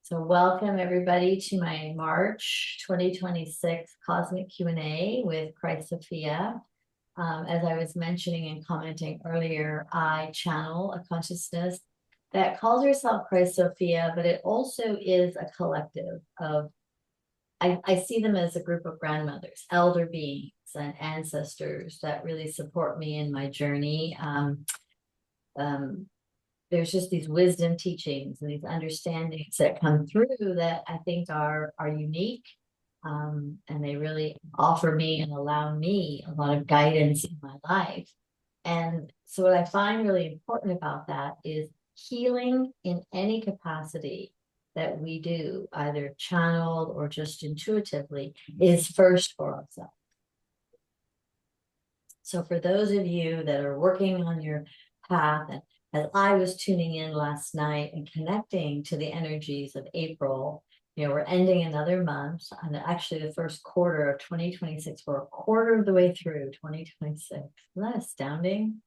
So welcome everybody to my March 2026 Cosmic Q&A with Christ Sophia. As I was mentioning and commenting earlier, I channel a consciousness that calls herself Christ Sophia, but it also is a collective of, I see them as a group of grandmothers, elder beings and ancestors that really support me in my journey. There's just these wisdom teachings and these understandings that come through that I think are unique. And they really offer me and allow me a lot of guidance in my life. And so what I find really important about that is healing in any capacity that we do, either channeled or just intuitively, is first for ourselves. So for those of you that are working on your path, and as I was tuning in last night and connecting to the energies of April, we're ending another month, and actually the first quarter of 2026. We're a quarter of the way through 2026. Isn't that astounding?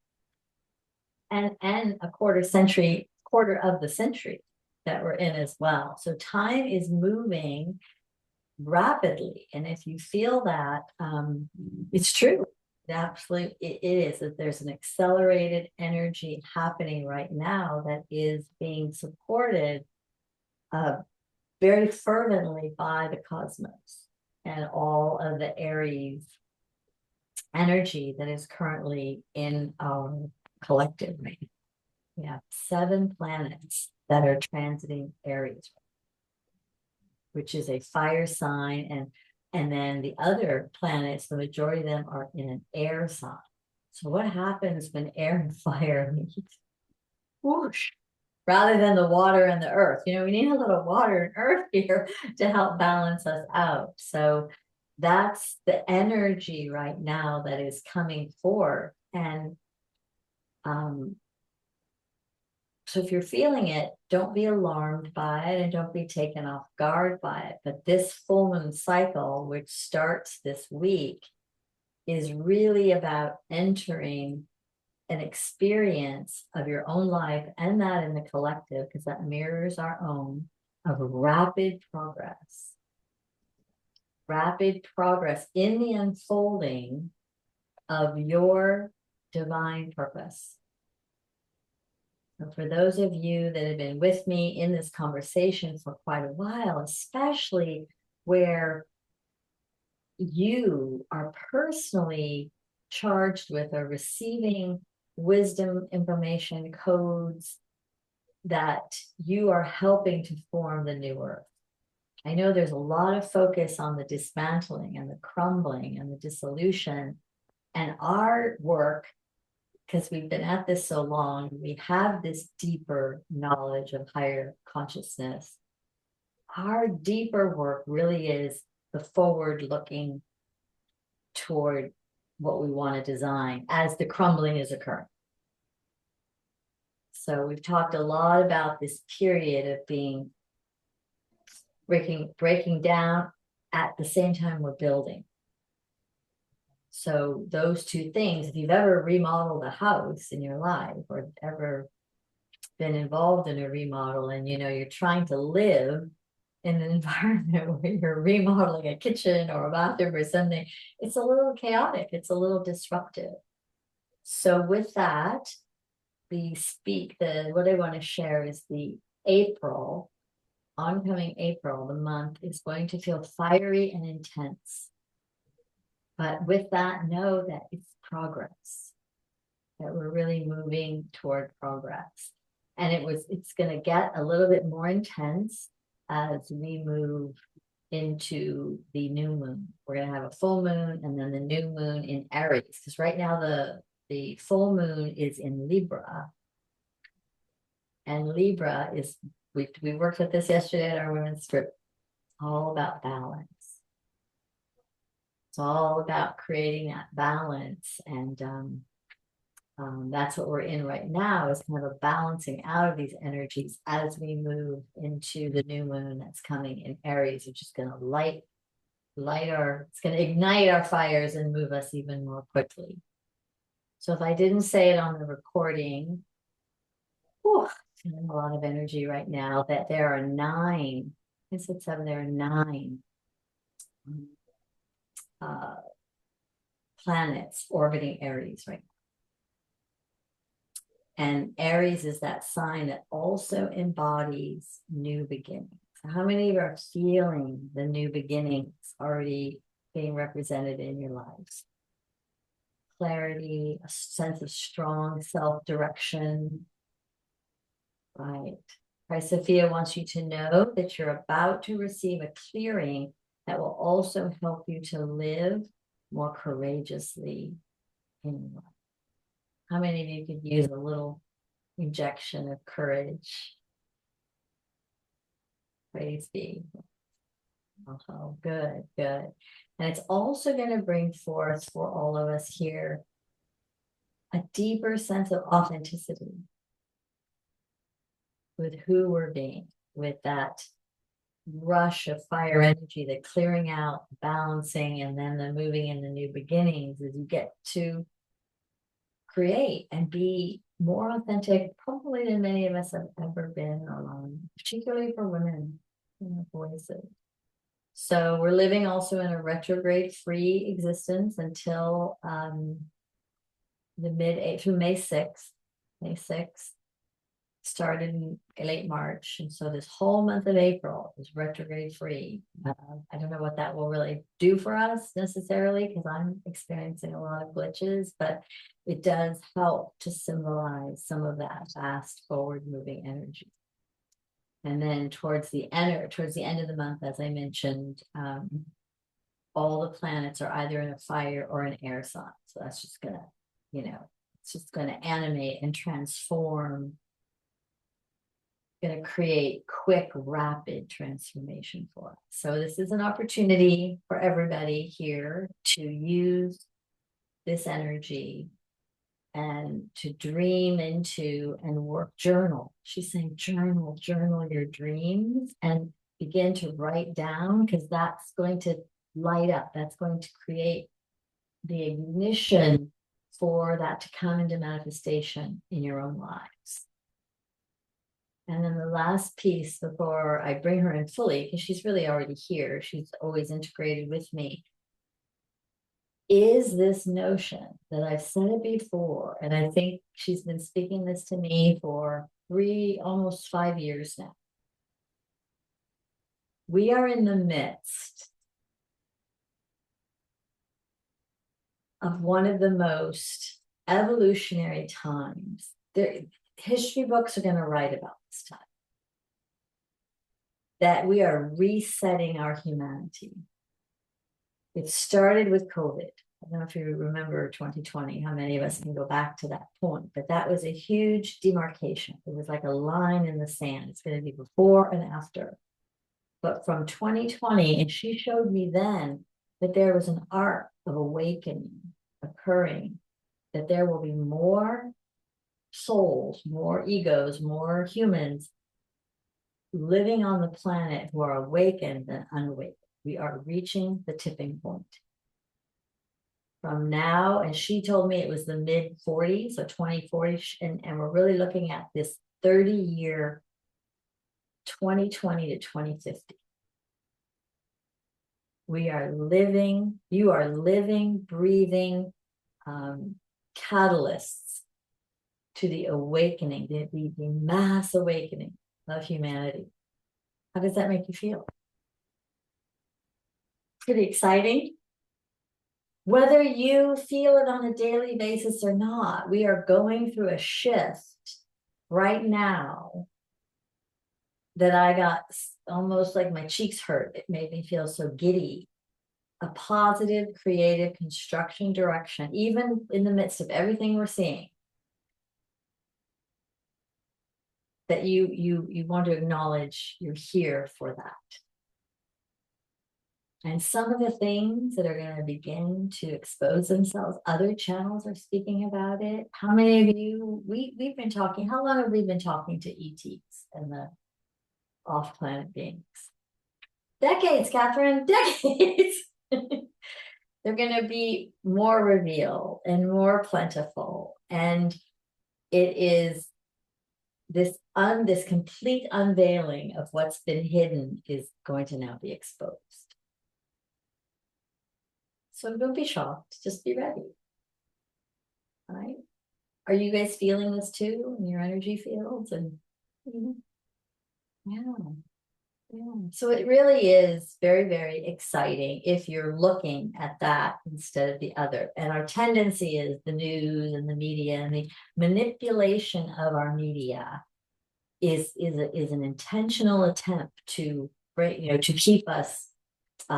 And a quarter of the century that we're in as well. So time is moving rapidly. And if you feel that, it's true. Absolutely, it is that there's an accelerated energy happening right now that is being supported very fervently by the cosmos and all of the Aries energy that is currently in our collective. We have 7 planets that are transiting Aries, which is a fire sign, and then the other planets, the majority of them are in an air sign. So what happens when air and fire meet? Whoosh. Rather than the water and the earth. We need a little water and earth here to help balance us out. So that's the energy right now that is coming forth. And so if you're feeling it, don't be alarmed by it and don't be taken off guard by it. But this full moon cycle, which starts this week, is really about entering an experience of your own life and that in the collective, because that mirrors our own, of rapid progress. Rapid progress in the unfolding of your divine purpose. For those of you that have been with me in this conversation for quite a while, especially where you are personally charged with or receiving wisdom, information, codes that you are helping to form the new earth. I know there's a lot of focus on the dismantling and the crumbling and the dissolution, and our work, because we've been at this so long, we have this deeper knowledge of higher consciousness. Our deeper work really is the forward looking toward what we want to design as the crumbling is occurring. So we've talked a lot about this period of being breaking down at the same time we're building. So those two things, if you've ever remodeled a house in your life or ever been involved in a remodel and you're trying to live in an environment where you're remodeling a kitchen or a bathroom or something, it's a little chaotic, it's a little disruptive. So with that, what I want to share is the oncoming April, the month is going to feel fiery and intense. But with that, know that it's progress, that we're really moving toward progress. And it's going to get a little bit more intense as we move into the new moon. We're going to have a full moon and then the new moon in Aries, because right now the full moon is in Libra. And Libra is, we worked with this yesterday at our women's group, all about balance. It's all about creating that balance. And that's what we're in right now, is kind of a balancing out of these energies as we move into the new moon that's coming in Aries, which is going to it's going to ignite our fires and move us even more quickly. So if I didn't say it on the recording, feeling a lot of energy right now that there are 9, I said 7, there are 9 uh, planets orbiting Aries right now. And Aries is that sign that also embodies new beginnings. How many of you are feeling the new beginnings already being represented in your lives? Clarity, a sense of strong self-direction. Right. Christ Sophia wants you to know that you're about to receive a clearing that will also help you to live more courageously in life. How many of you could use a little injection of courage? Praise be. Oh, good, good. And it's also going to bring forth for all of us here a deeper sense of authenticity with who we're being, with that rush of fire energy, the clearing out, balancing, and then the moving in the new beginnings as you get to create and be more authentic, probably than many of us have ever been alone, particularly for women voices. So we're living also in a retrograde free existence until the through May 6th. May 6th started in late March. And so this whole month of April is retrograde free. I don't know what that will really do for us necessarily, because I'm experiencing a lot of glitches, but it does help to symbolize some of that fast forward moving energy. And then towards the end of the month, as I mentioned, all the planets are either in a fire or an air sign. So that's just gonna, it's just gonna animate and transform, gonna create quick, rapid transformation for us. So this is an opportunity for everybody here to use this energy and to dream into and work, journal. She's saying journal your dreams and begin to write down, because that's going to light up. That's going to create the ignition for that to come into manifestation in your own lives. And then the last piece before I bring her in fully, because she's really already here, she's always integrated with me, is this notion that I've said it before, and I think she's been speaking this to me for almost 5 years now. We are in the midst of one of the most evolutionary times. History books are going to write about this time. That we are resetting our humanity. It started with COVID. I don't know if you remember 2020, how many of us can go back to that point, but that was a huge demarcation. It was like a line in the sand. It's going to be before and after. But from 2020, and she showed me then that there was an arc of awakening occurring, that there will be more souls, more egos, more humans living on the planet who are awakened than unawakened. We are reaching the tipping point. From now, and she told me it was the mid 40s, so 2040, and we're really looking at this 30-year, 2020 to 2050. You are living, breathing catalysts to the awakening, the mass awakening of humanity. How does that make you feel? Pretty exciting. Whether you feel it on a daily basis or not, we are going through a shift right now that I got almost like my cheeks hurt. It made me feel so giddy. A positive, creative construction direction, even in the midst of everything we're seeing, that you want to acknowledge you're here for that. And some of the things that are going to begin to expose themselves, other channels are speaking about it. How many of you, we've been talking, how long have we been talking to ETs and the off-planet beings? Decades, Catherine, decades. They're going to be more revealed and more plentiful. And it is this complete unveiling of what's been hidden is going to now be exposed. So don't be shocked, just be ready. All right. Are you guys feeling this too in your energy fields? And yeah. Yeah. So it really is very, very exciting if you're looking at that instead of the other. And our tendency is the news and the media and the manipulation of our media is an intentional attempt to break, to keep us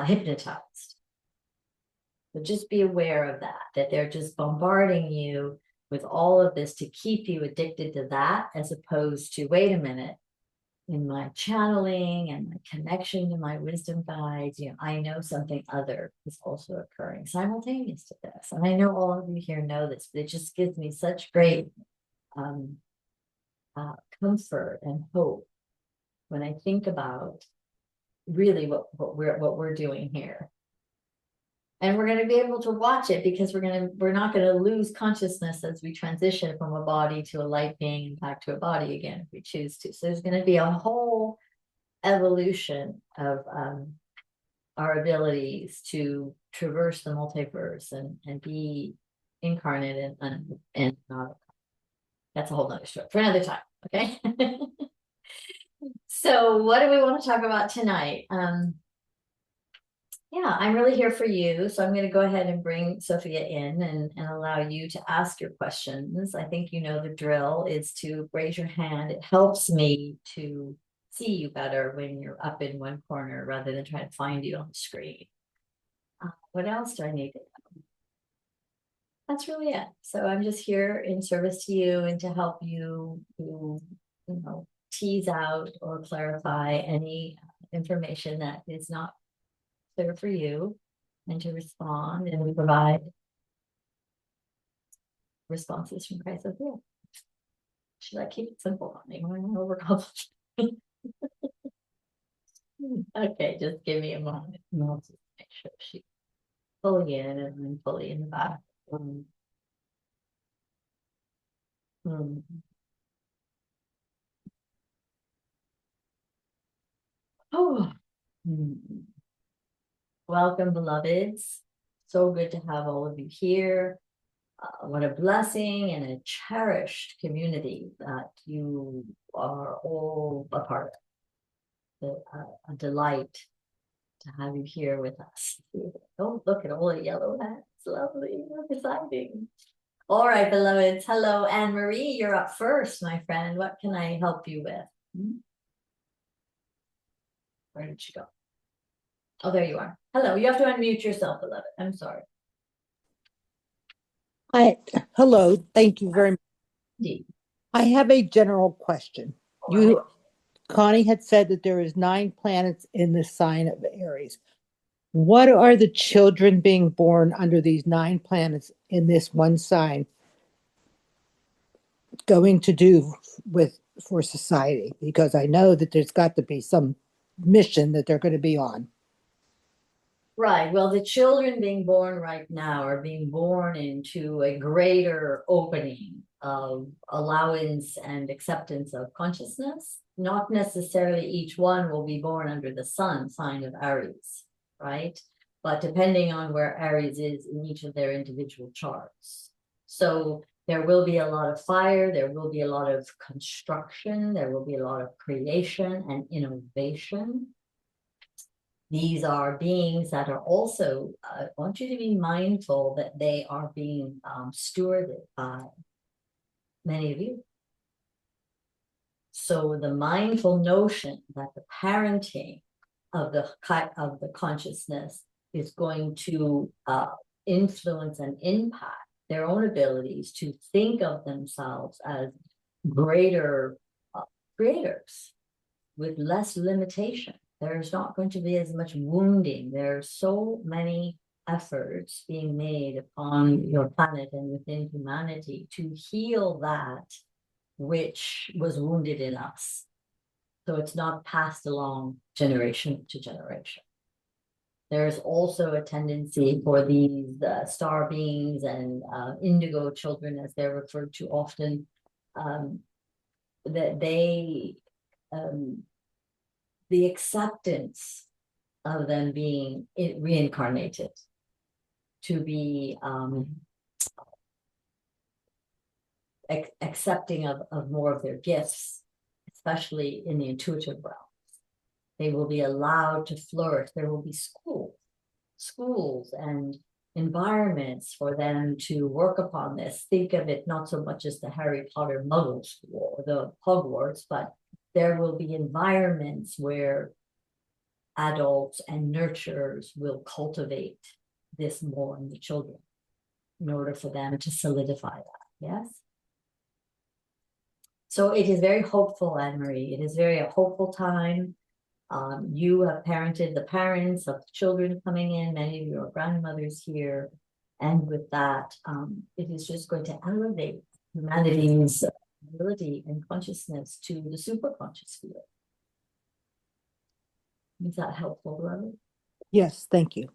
hypnotized. So just be aware of that they're just bombarding you with all of this to keep you addicted to that, as opposed to, wait a minute, in my channeling and my connection to my wisdom guides, I know something other is also occurring simultaneous to this. And I know all of you here know this, but it just gives me such great comfort and hope when I think about really what we're doing here. And we're going to be able to watch it because we're not going to lose consciousness as we transition from a body to a light being and back to a body again if we choose to. So there's going to be a whole evolution of our abilities to traverse the multiverse and be incarnate and not. That's a whole nother story for another time. Okay. So what do we want to talk about tonight? Yeah, I'm really here for you. So I'm going to go ahead and bring Sophia in and allow you to ask your questions. I think you know the drill is to raise your hand. It helps me to see you better when you're up in one corner rather than trying to find you on the screen. What else do I need to know? That's really it. So I'm just here in service to you and to help you to, tease out or clarify any information that is not clear for you, and to respond, and we provide responses from Christ Sophia. Should I keep it simple on me? Overcomplicate. Okay, just give me a moment. I'll just make sure she's fully in and I'm fully in the back. Oh. Welcome, beloveds. So good to have all of you here. What a blessing and a cherished community that you are all a part of. A delight to have you here with us. Oh, look at all the yellow hats. Lovely. Exciting. All right, beloveds. Hello, Anne-Marie. You're up first, my friend. What can I help you with? Where did she go? Oh, there you are. Hello. You have to unmute yourself, beloved. I'm sorry. Hello. Thank you very much. Indeed. I have a general question. Connie had said that there is 9 planets in the sign of Aries. What are the children being born under these 9 planets in this one sign going to do for society? Because I know that there's got to be some mission that they're going to be on. Right. Well, the children being born right now are being born into a greater opening of allowance and acceptance of consciousness. Not necessarily each one will be born under the sun sign of Aries, right? But depending on where Aries is in each of their individual charts. So there will be a lot of fire, there will be a lot of construction, there will be a lot of creation and innovation. These are beings that are also, I want you to be mindful that they are being stewarded by many of you. So the mindful notion that the parenting of the consciousness is going to influence and impact their own abilities to think of themselves as greater creators with less limitation. There's not going to be as much wounding. There's so many efforts being made upon your planet and within humanity to heal that which was wounded in us. So it's not passed along generation to generation. There's also a tendency for these star beings and indigo children, as they're referred to often, that the acceptance of them being reincarnated to be accepting of more of their gifts, especially in the intuitive realm. They will be allowed to flourish. There will be schools and environments for them to work upon this. Think of it not so much as the Harry Potter Muggle school or the Hogwarts, but there will be environments where adults and nurturers will cultivate this more in the children in order for them to solidify that. Yes. So it is very hopeful, Anne-Marie. It is very a hopeful time. You have parented the parents of the children coming in, many of your grandmothers here. And with that, it is just going to elevate humanity's ability and consciousness to the superconscious field. Is that helpful, beloved? Yes, thank you.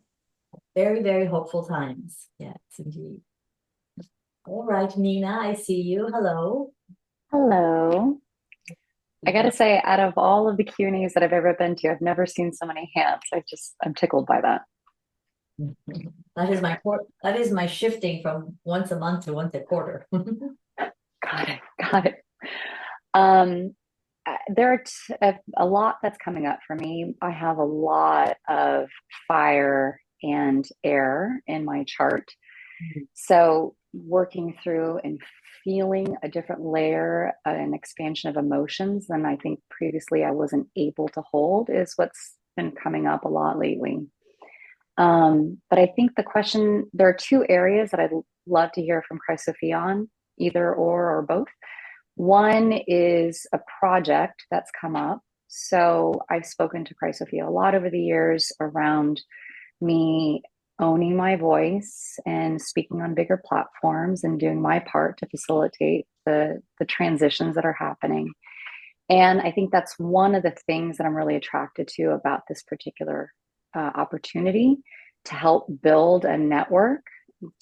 Very, very hopeful times. Yes, indeed. All right, Nina, I see you. Hello. Hello. I got to say, out of all of the Q&As that I've ever been to, I've never seen so many hands. I'm tickled by that. That is my shifting from once a month to once a quarter. Got it. There are a lot that's coming up for me. I have a lot of fire and air in my chart. So working through and feeling a different layer, an expansion of emotions than I think previously I wasn't able to hold is what's been coming up a lot lately. But I think there are two areas that I'd love to hear from Christ Sophia on, either or both. One is a project that's come up. So I've spoken to Christ Sophia a lot over the years around me owning my voice and speaking on bigger platforms and doing my part to facilitate the transitions that are happening. And I think that's one of the things that I'm really attracted to about this particular opportunity, to help build a network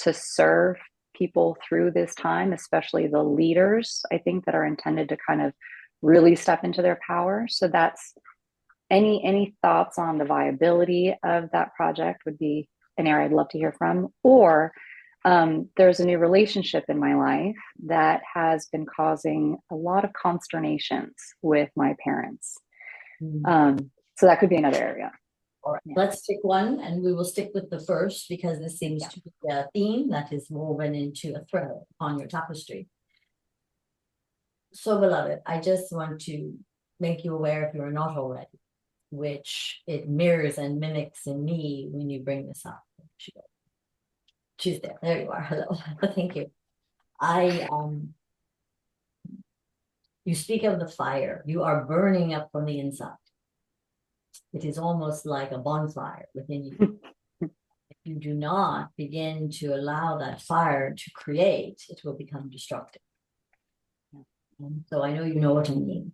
to serve people through this time, especially the leaders, I think, that are intended to kind of really step into their power. So that's any thoughts on the viability of that project would be an area I'd love to hear from. Or there's a new relationship in my life that has been causing a lot of consternations with my parents. So that could be another area. All right, let's pick one, and we will stick with the first because this seems to be a theme that is woven into a thread on your tapestry. So, beloved, I just want to make you aware, if you're not already, which it mirrors and mimics in me when you bring this up. She's there. There you are. Hello. Thank you. You speak of the fire. You are burning up from the inside. It is almost like a bonfire within you. If you do not begin to allow that fire to create, it will become destructive. And so I know you know what I mean.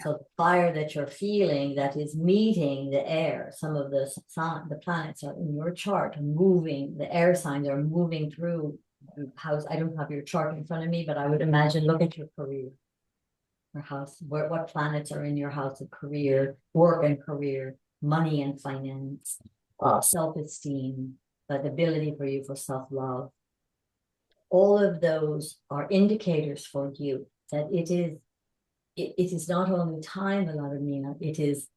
So the fire that you're feeling that is meeting the air, some of the planets are in your chart moving, the air signs are moving through the house. I don't have your chart in front of me, but I would imagine, look at your career. House, what planets are in your house of career, work and career, money and finance, self-esteem, but ability for you for self-love. All of those are indicators for you that it is not only time, beloved Nina, it is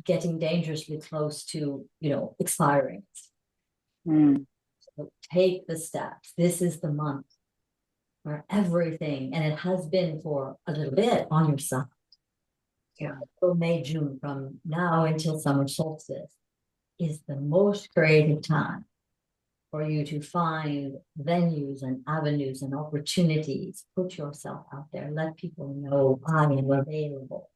getting dangerously close to, expiring. So take the steps. This is the month where everything, and it has been for a little bit on your side. So May, June, from now until summer solstice is the most creative time for you to find venues and avenues and opportunities. Put yourself out there. Let people know I am available.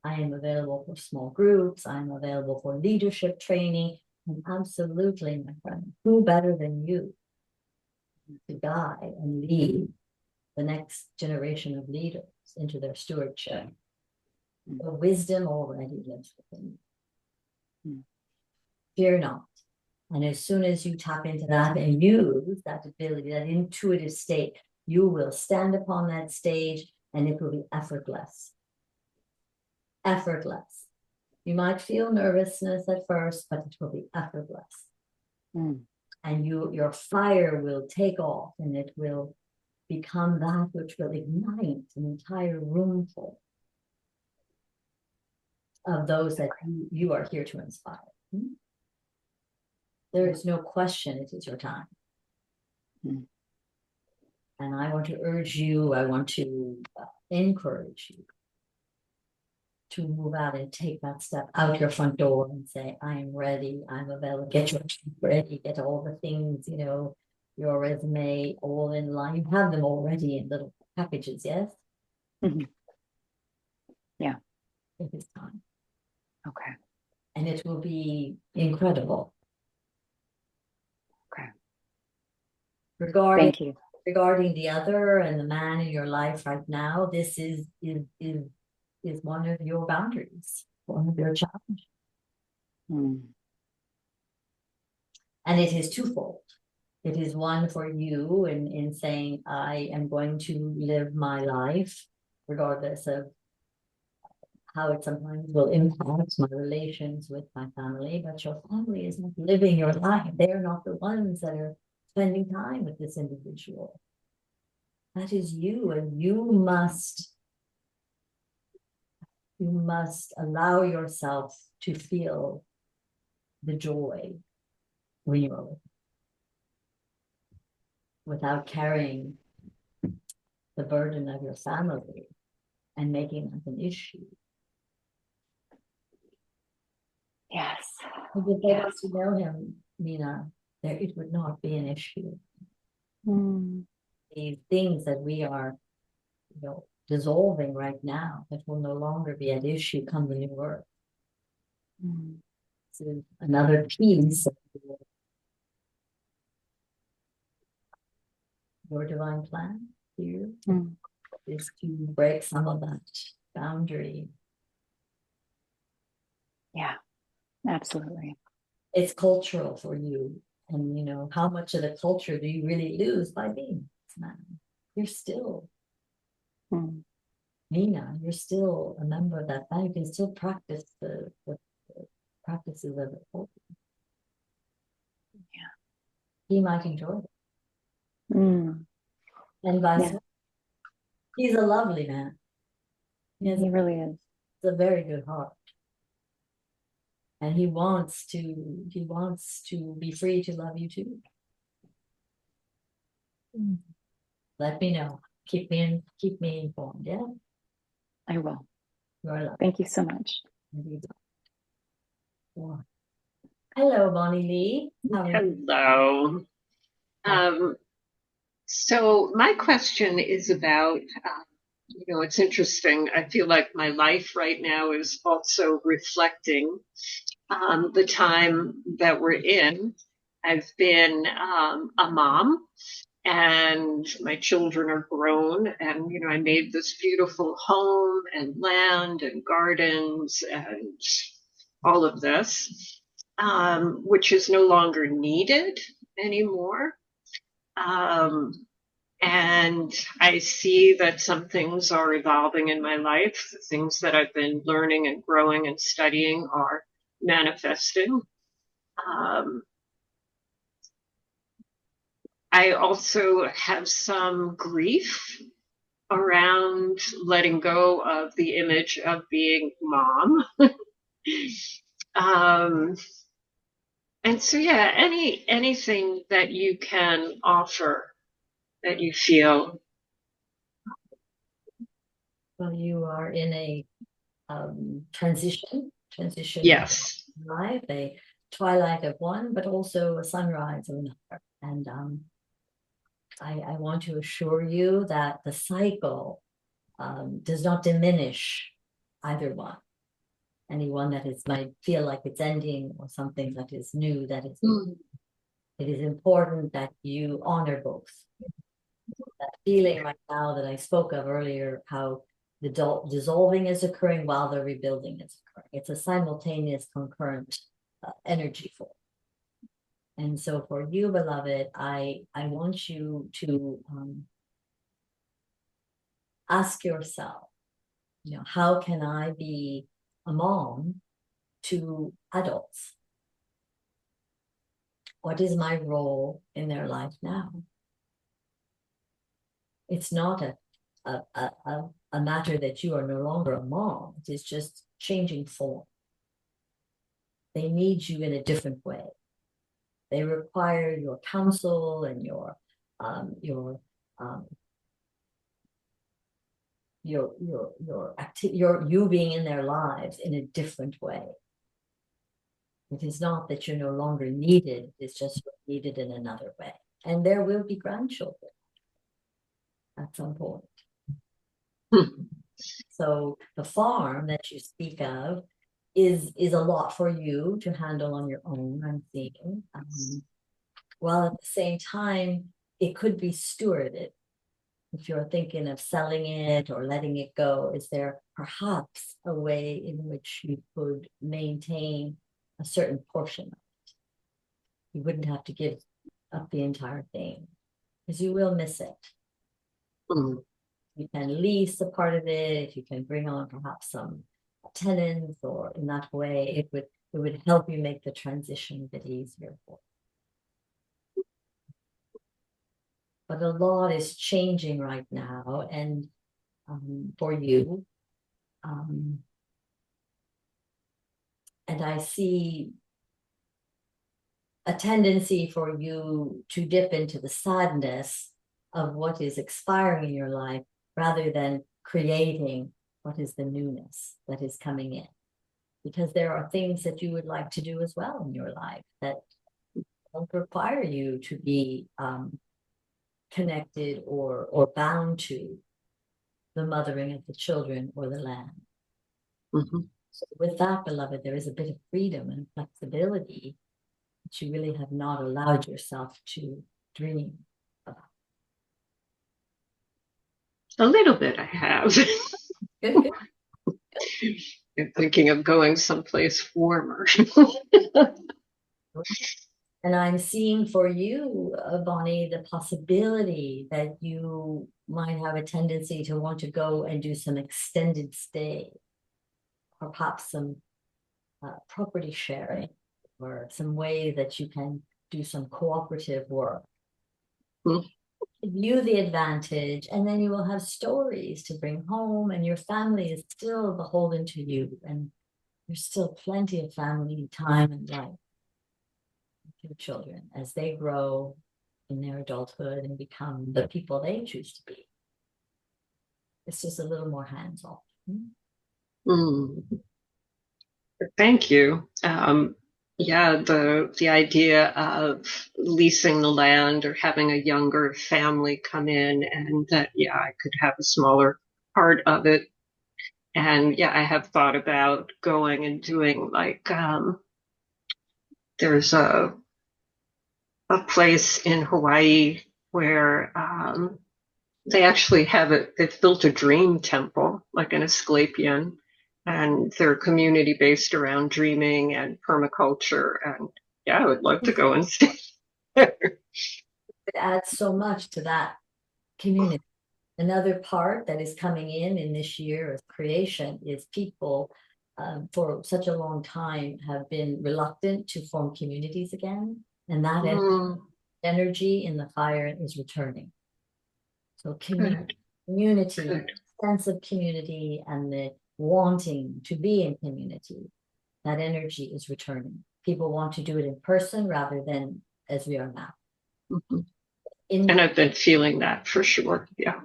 I am available for small groups. I'm available for leadership training. And absolutely, my friend, who better than you to guide and lead the next generation of leaders into their stewardship? The wisdom already lives within you. Fear not. And as soon as you tap into that and use that ability, that intuitive state, You will stand upon that stage and it will be effortless. Effortless. You might feel nervousness at first, but it will be effortless. Mm. And your fire will take off, and it will become that which will ignite an entire room full of those that you are here to inspire. There is no question it is your time. Mm. And I want to urge you, I want to encourage you to move out and take that step out your front door and say, I am ready, I'm available, get your ready, get all the things, you know, your resume all in line. You have them already in little packages, yes? Mm-hmm. Yeah. It is time. Okay. And it will be incredible. Okay. Regarding Thank you. regarding the other and the man in your life right now, this is one of your boundaries, one of your challenges. Mm. And it is twofold. It is one for you in saying, I am going to live my life, regardless of how it sometimes will impact my relations with my family, but your family is not living your life. They're not the ones that are spending time with this individual. That is you, and you must allow yourself to feel the joy when you're with, without carrying the burden of your family and making that an issue. Yes. If they got to know him, Nina, it would not be an issue. Mm. These things that we are, dissolving right now, that will no longer be an issue come the new earth. Mm. So another piece of your divine plan here is to break some of that boundary. Yeah, absolutely. It's cultural for you. And how much of the culture do you really lose by being this man? You're still Nina, you're still a member of that family. You can still practice the practices of the culture. Yeah. He might enjoy it. Mm. And vice Yeah. versa. He's a lovely man. He really is. A very good heart. And he wants to be free to love you too. Let me know. Keep me informed, yeah? I will. You're loved. Thank you so much. Hello, Bonnie Lee. How are you? Hello. So my question is about, it's interesting. I feel like my life right now is also reflecting the time that we're in. I've been a mom, and my children are grown, and I made this beautiful home and land and gardens and all of this, which is no longer needed anymore. And I see that some things are evolving in my life. The things that I've been learning and growing and studying are manifesting. I also have some grief around letting go of the image of being mom. And so, yeah, anything that you can offer that you feel. Well, you are in a transition Yes. life, a twilight of one, but also a sunrise of another. And I want to assure you that the cycle does not diminish either one. Anyone that might feel like it's ending, or something that is new, it is important that you honor both. That feeling right now that I spoke of earlier, how the dissolving is occurring while the rebuilding is occurring. It's a simultaneous, concurrent energy flow. And so for you, beloved, I want you to ask yourself, how can I be a mom to adults? What is my role in their life now? It's not a matter that you are no longer a mom. It is just changing form. They need you in a different way. They require your counsel and your you being in their lives in a different way. It is not that you're no longer needed, it's just you're needed in another way. And there will be grandchildren at some point. So the farm that you speak of is a lot for you to handle on your own, I'm seeing. While at the same time, it could be stewarded. If you're thinking of selling it or letting it go, is there perhaps a way in which you could maintain a certain portion of it? You wouldn't have to give up the entire thing, because you will miss it. Mm. You can lease a part of it, if you can bring on perhaps some tenants, or in that way, it would help you make the transition a bit easier for you. But a lot is changing right now, and for you. And I see a tendency for you to dip into the sadness of what is expiring in your life rather than creating what is the newness that is coming in. Because there are things that you would like to do as well in your life that don't require you to be connected or bound to the mothering of the children or the land. Mm-hmm. So with that, beloved, there is a bit of freedom and flexibility that you really have not allowed yourself to dream about. A little bit I have. Good. I'm thinking of going someplace warmer. And I'm seeing for you, Bonnie, the possibility that you might have a tendency to want to go and do some extended stay, or perhaps some property sharing, or some way that you can do some cooperative work. Mm. Give you the advantage, and then you will have stories to bring home, and your family is still beholden to you, and there's still plenty of family time and life with your children as they grow in their adulthood and become the people they choose to be. It's just a little more hands-off. Mm. Thank you. Yeah, the idea of leasing the land or having a younger family come in, and that, yeah, I could have a smaller part of it. And yeah, I have thought about going and doing like, there's a place in Hawaii where they actually have it. They've built a dream temple, like an Asclepian, and they're community based around dreaming and permaculture. And yeah, I would love to go and stay there. It adds so much to that community. Another part that is coming in this year of creation is people for such a long time have been reluctant to form communities again, and that energy in the fire is returning. So community, Good. sense of community, and the wanting to be in community, that energy is returning. People want to do it in person rather than as we are now. Mm-hmm. And I've been feeling that for sure. Yeah.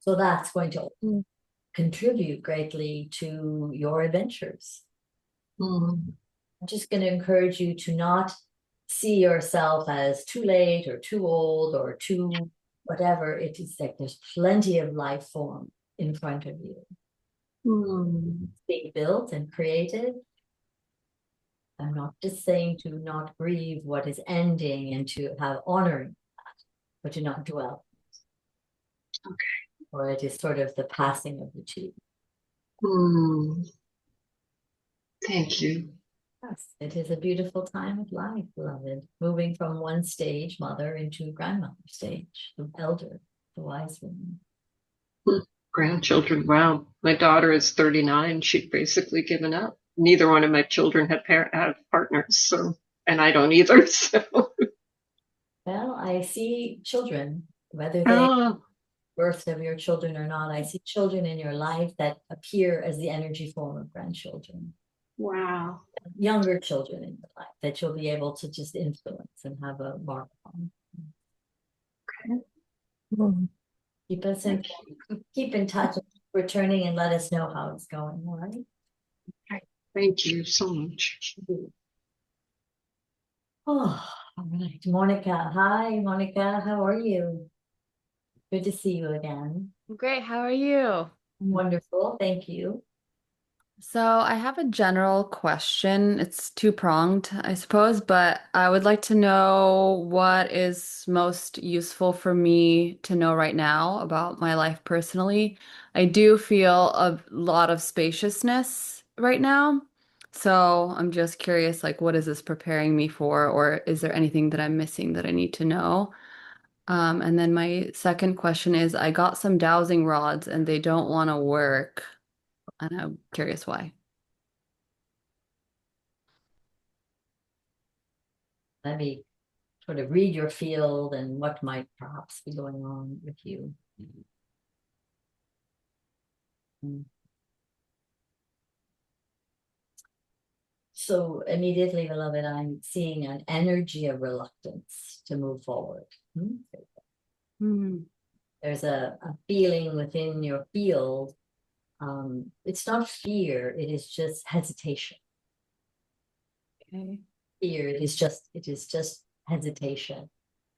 So that's going to contribute greatly to your adventures. Mm. I'm just going to encourage you to not see yourself as too late or too old or too whatever. It is like there's plenty of life form in front of you. It's being built and created. I'm not just saying to not grieve what is ending and to have honoring that, but to not dwell. Okay. Or it is sort of the passing of the two. Thank you. Yes, it is a beautiful time of life, beloved. Moving from one stage, mother, into grandmother stage, the elder, the wise woman. Grandchildren, wow. My daughter is 39. She'd basically given up. Neither one of my children have partners, so, and I don't either. So, Well, I see children, whether they oh, birth of your children or not, I see children in your life that appear as the energy form of grandchildren, wow. younger children in your life that you'll be able to just influence and have a mark on. Mm. Keep us in, keep in touch, returning and let us know how it's going, all right? Thank you so much. Oh, all right. Monica. Hi, Monica. How are you? Good to see you again. Great, how are you? Wonderful. Thank you. So, I have a general question. It's two-pronged, I suppose, but I would like to know what is most useful for me to know right now about my life personally. I do feel a lot of spaciousness right now. So, I'm just curious, like, what is this preparing me for, or is there anything that I'm missing that I need to know? And then my second question is, I got some dowsing rods and they don't want to work. And I'm curious why. Let me sort of read your field and what might perhaps be going on with you. Mm. So immediately, beloved, I'm seeing an energy of reluctance to move forward. Hmm. There's a feeling within your field. It's not fear, it is just hesitation. Okay. Fear, it is just hesitation.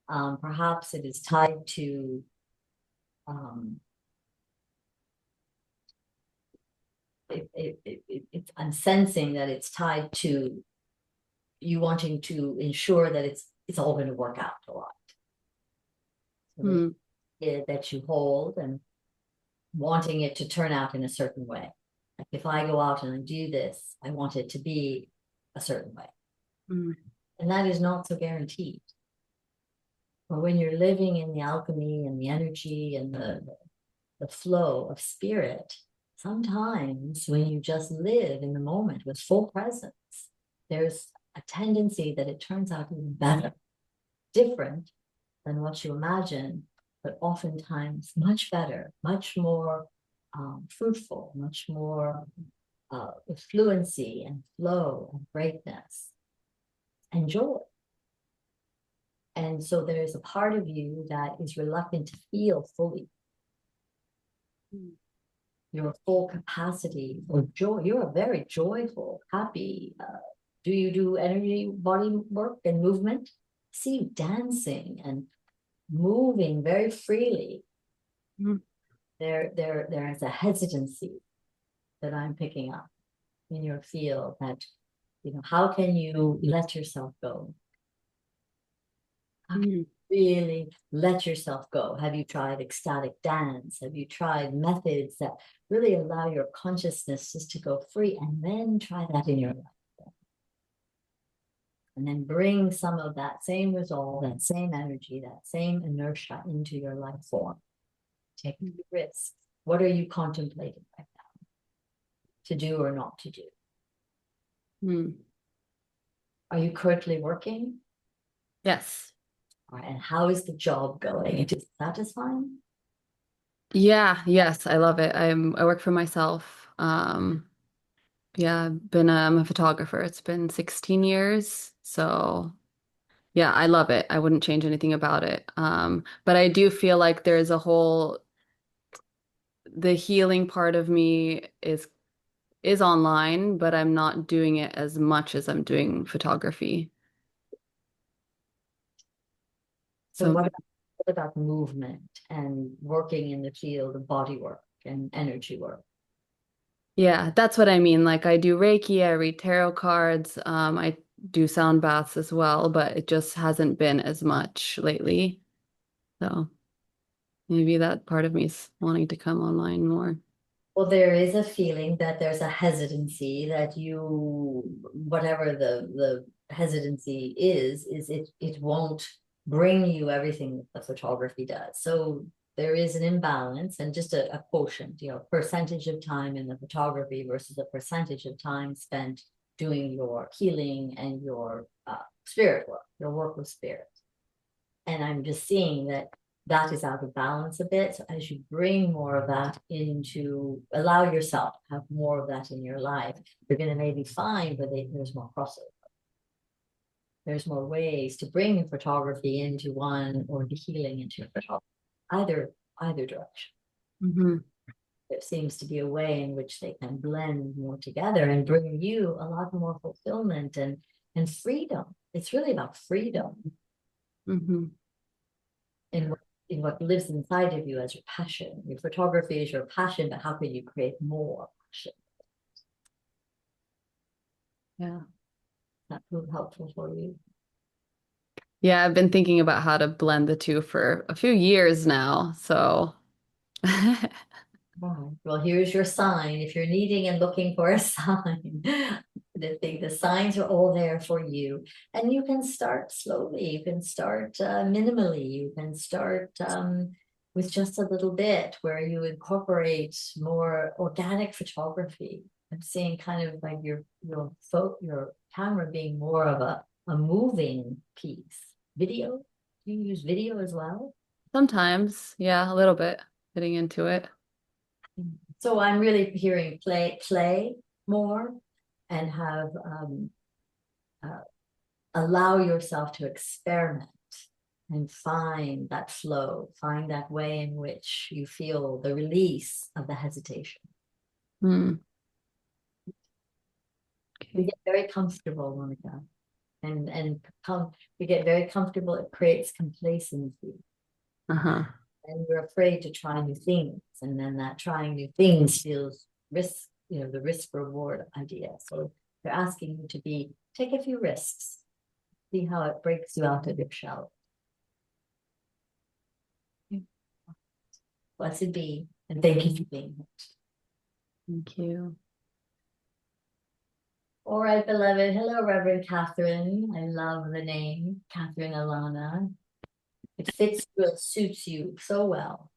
Perhaps it is tied to I'm sensing that it's tied to you wanting to ensure that it's all going to work out a lot. So Hmm. that you hold and wanting it to turn out in a certain way. Like if I go out and I do this, I want it to be a certain way. Hmm. And that is not so guaranteed. But when you're living in the alchemy and the energy and the flow of spirit, sometimes when you just live in the moment with full presence, there's a tendency that it turns out even better, different than what you imagine, but oftentimes much better, much more fruitful, much more with fluency and flow and greatness and joy. And so there's a part of you that is reluctant to feel fully your full capacity for joy. You're a very joyful, happy. Do you do energy body work and movement? See you dancing and moving very freely. Hmm. There is a hesitancy that I'm picking up in your field that, how can you let yourself go? How can you really let yourself go? Have you tried ecstatic dance? Have you tried methods that really allow your consciousness just to go free, and then try that in your life? And then bring some of that same resolve, that same energy, that same inertia into your life form. Take the risk. What are you contemplating right now to do or not to do? Hmm. Are you currently working? Yes. All right, and how is the job going? It is satisfying? Yeah, yes, I love it. I work for myself. Yeah, I'm a photographer. It's been 16 years. So yeah, I love it. I wouldn't change anything about it. But I do feel like there's the healing part of me is online, but I'm not doing it as much as I'm doing photography. So So what about movement and working in the field of body work and energy work? yeah, that's what I mean. Like I do Reiki, I read tarot cards, I do sound baths as well, but it just hasn't been as much lately. So maybe that part of me is wanting to come online more. Well, there is a feeling that there's a hesitancy that whatever the hesitancy is it won't bring you everything that the photography does. So there is an imbalance and just a quotient, percentage of time in the photography versus a percentage of time spent doing your healing and your spirit work, your work with spirit. And I'm just seeing that that is out of balance a bit. So as you bring more of that into, allow yourself to have more of that in your life, you're going to maybe find that there's more crossover. There's more ways to bring photography into one or the healing into photography, either direction. Mm-hmm. There seems to be a way in which they can blend more together and bring you a lot more fulfillment and freedom. It's really about freedom. Mm-hmm. In what lives inside of you as your passion. Your photography is your passion, but how can you create more passion? Yeah. That proved helpful for you. Yeah, I've been thinking about how to blend the two for a few years now. So Right. Well, here's your sign. If you're needing and looking for a sign, the signs are all there for you. And you can start slowly. You can start minimally. You can start with just a little bit where you incorporate more organic photography. I'm seeing kind of like your camera being more of a moving piece. Video? Do you use video as well? sometimes, yeah, a little bit getting into it. So I'm really hearing play more and have allow yourself to experiment and find that flow, find that way in which you feel the release of the hesitation. Mm. We Okay. get very comfortable, Monica, and we get very comfortable. It creates complacency. Uh-huh. And we're afraid to try new things. And then that trying new things feels risk, the risk reward idea. So they're asking you to take a few risks, see how it breaks you out of your shell. Blessed be, and thank you for being here. Thank you. All right, beloved. Hello, Reverend Catherine. I love the name, Catherine Alana. It fits you, it suits you so well.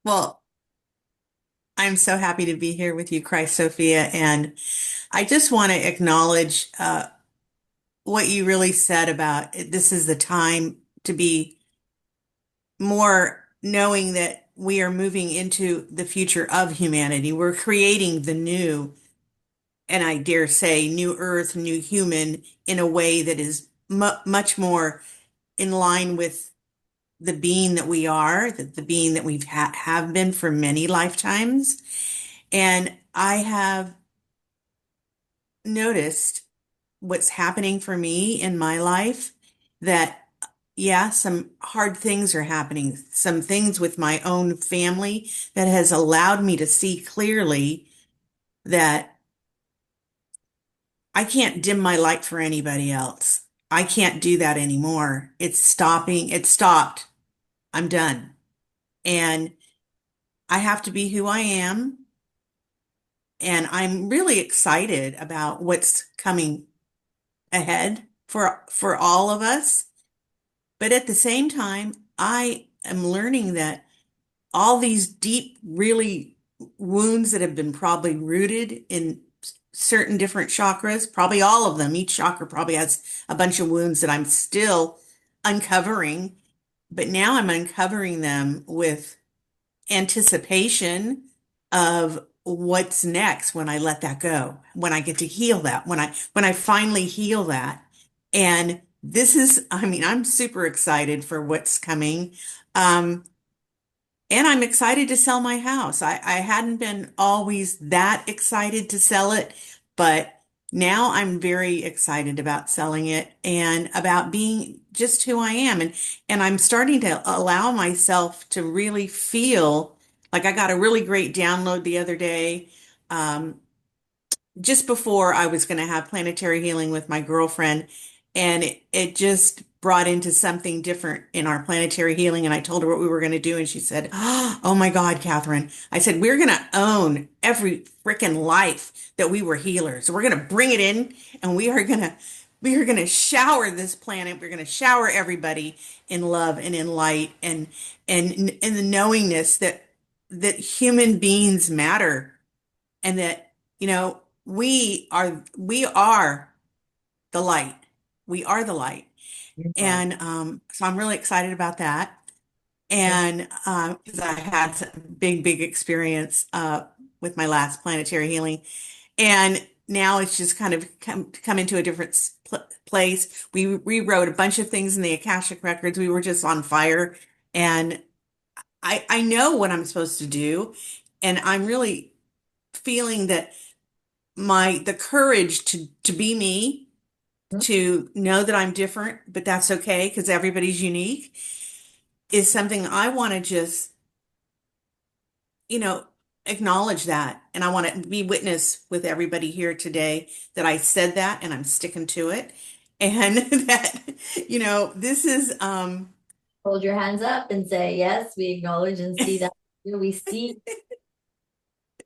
Well, I'm so happy to be here with you, Christ Sophia, and I just want to acknowledge what you really said about this is the time to be more knowing that we are moving into the future of humanity. We're creating the new, and I dare say, new earth, new human in a way that is much more in line with the being that we are, the being that we've have been for many lifetimes. And I have noticed what's happening for me in my life that, yeah, some hard things are happening, some things with my own family that has allowed me to see clearly that I can't dim my light for anybody else. I can't do that anymore. It's stopping. It stopped. I'm done. And I have to be who I am. And I'm really excited about what's coming ahead for all of us. But at the same time, I am learning that all these deep, really wounds that have been probably rooted in certain different chakras, probably all of them, each chakra probably has a bunch of wounds that I'm still uncovering. But now I'm uncovering them with anticipation of what's next when I let that go, when I get to heal that, when I finally heal that. And this is, I mean, I'm super excited for what's coming. And I'm excited to sell my house. I hadn't been always that excited to sell it, but now I'm very excited about selling it and about being just who I am. And I'm starting to allow myself to really feel like I got a really great download the other day. Just before I was going to have planetary healing with my girlfriend, and it just brought into something different in our planetary healing. And I told her what we were going to do, and she said, "Oh my God, Catherine." I said, "We're going to own every freaking life that we were healers. So we're going to bring it in, and we are going to we are going to shower this planet. We're going to shower everybody in love and in light and in the knowingness that human beings matter and that, we are the light. We are the light. Beautiful. And so I'm really excited about that. Yes. And because I had a big experience with my last planetary healing. And now it's just kind of come into a different place. We rewrote a bunch of things in the Akashic records. We were just on fire. And I know what I'm supposed to do. And I'm really feeling that the courage to be me, to know that I'm different, but that's okay because everybody's unique, is something I want to just, you know, acknowledge that. And I want to be witness with everybody here today that I said that and I'm sticking to it. And that, this is, Hold your hands up and say, yes, we acknowledge and see that. We see,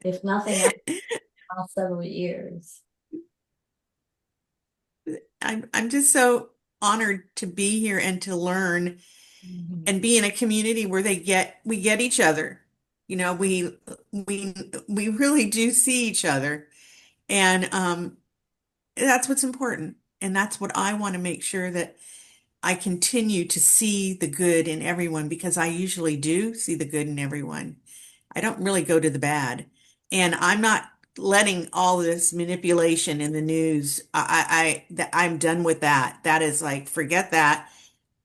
if nothing else, the past several years. I'm just so honored to be here and to learn Mhm. and be in a community where we get each other. We we really do see each other. And that's what's important. And that's what I want to make sure that I continue to see the good in everyone because I usually do see the good in everyone. I don't really go to the bad. And I'm not letting all this manipulation in the news. I'm done with that. That is like, forget that.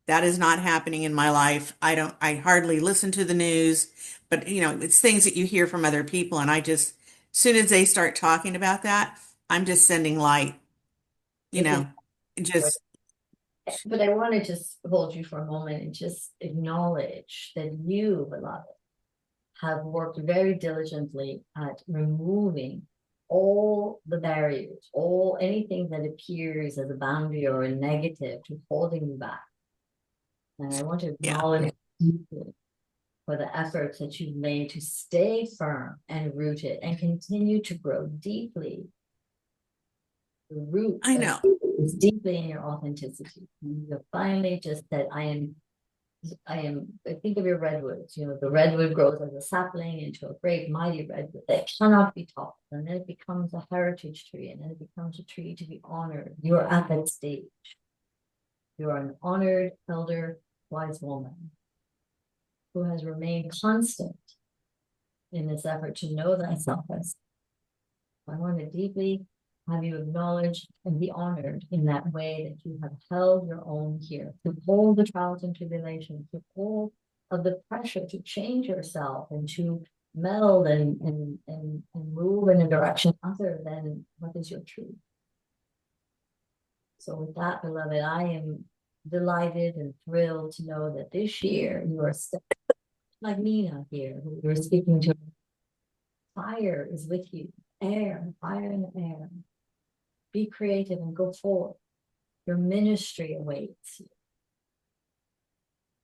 That is not happening in my life. I hardly listen to the news, but it's things that you hear from other people. And as soon as they start talking about that, I'm just sending light, you It know, just, But I want to just hold you for a moment and just acknowledge that you, beloved, have worked very diligently at removing all the barriers, all anything that appears as a boundary or a negative to holding you back. And I want to yeah, acknowledge deeply for the efforts that you've made to stay firm and rooted and continue to grow deeply. The root I know. is deeply in your authenticity. You finally just said, I think of your redwoods, the redwood grows as a sapling into a great mighty redwood that cannot be toppled. And then it becomes a heritage tree and then it becomes a tree to be honored. You are at that stage. You are an honored elder, wise woman who has remained constant in this effort to know thyself. I want to deeply have you acknowledged and be honored in that way that you have held your own here, through all the trials and tribulations, through all of the pressure to change yourself and to meld and move in a direction other than what is your truth. So with that, beloved, I am delighted and thrilled to know that this year you are like Nina here, who you're speaking to. Fire is with you, fire in the air. Be creative and go forward. Your ministry awaits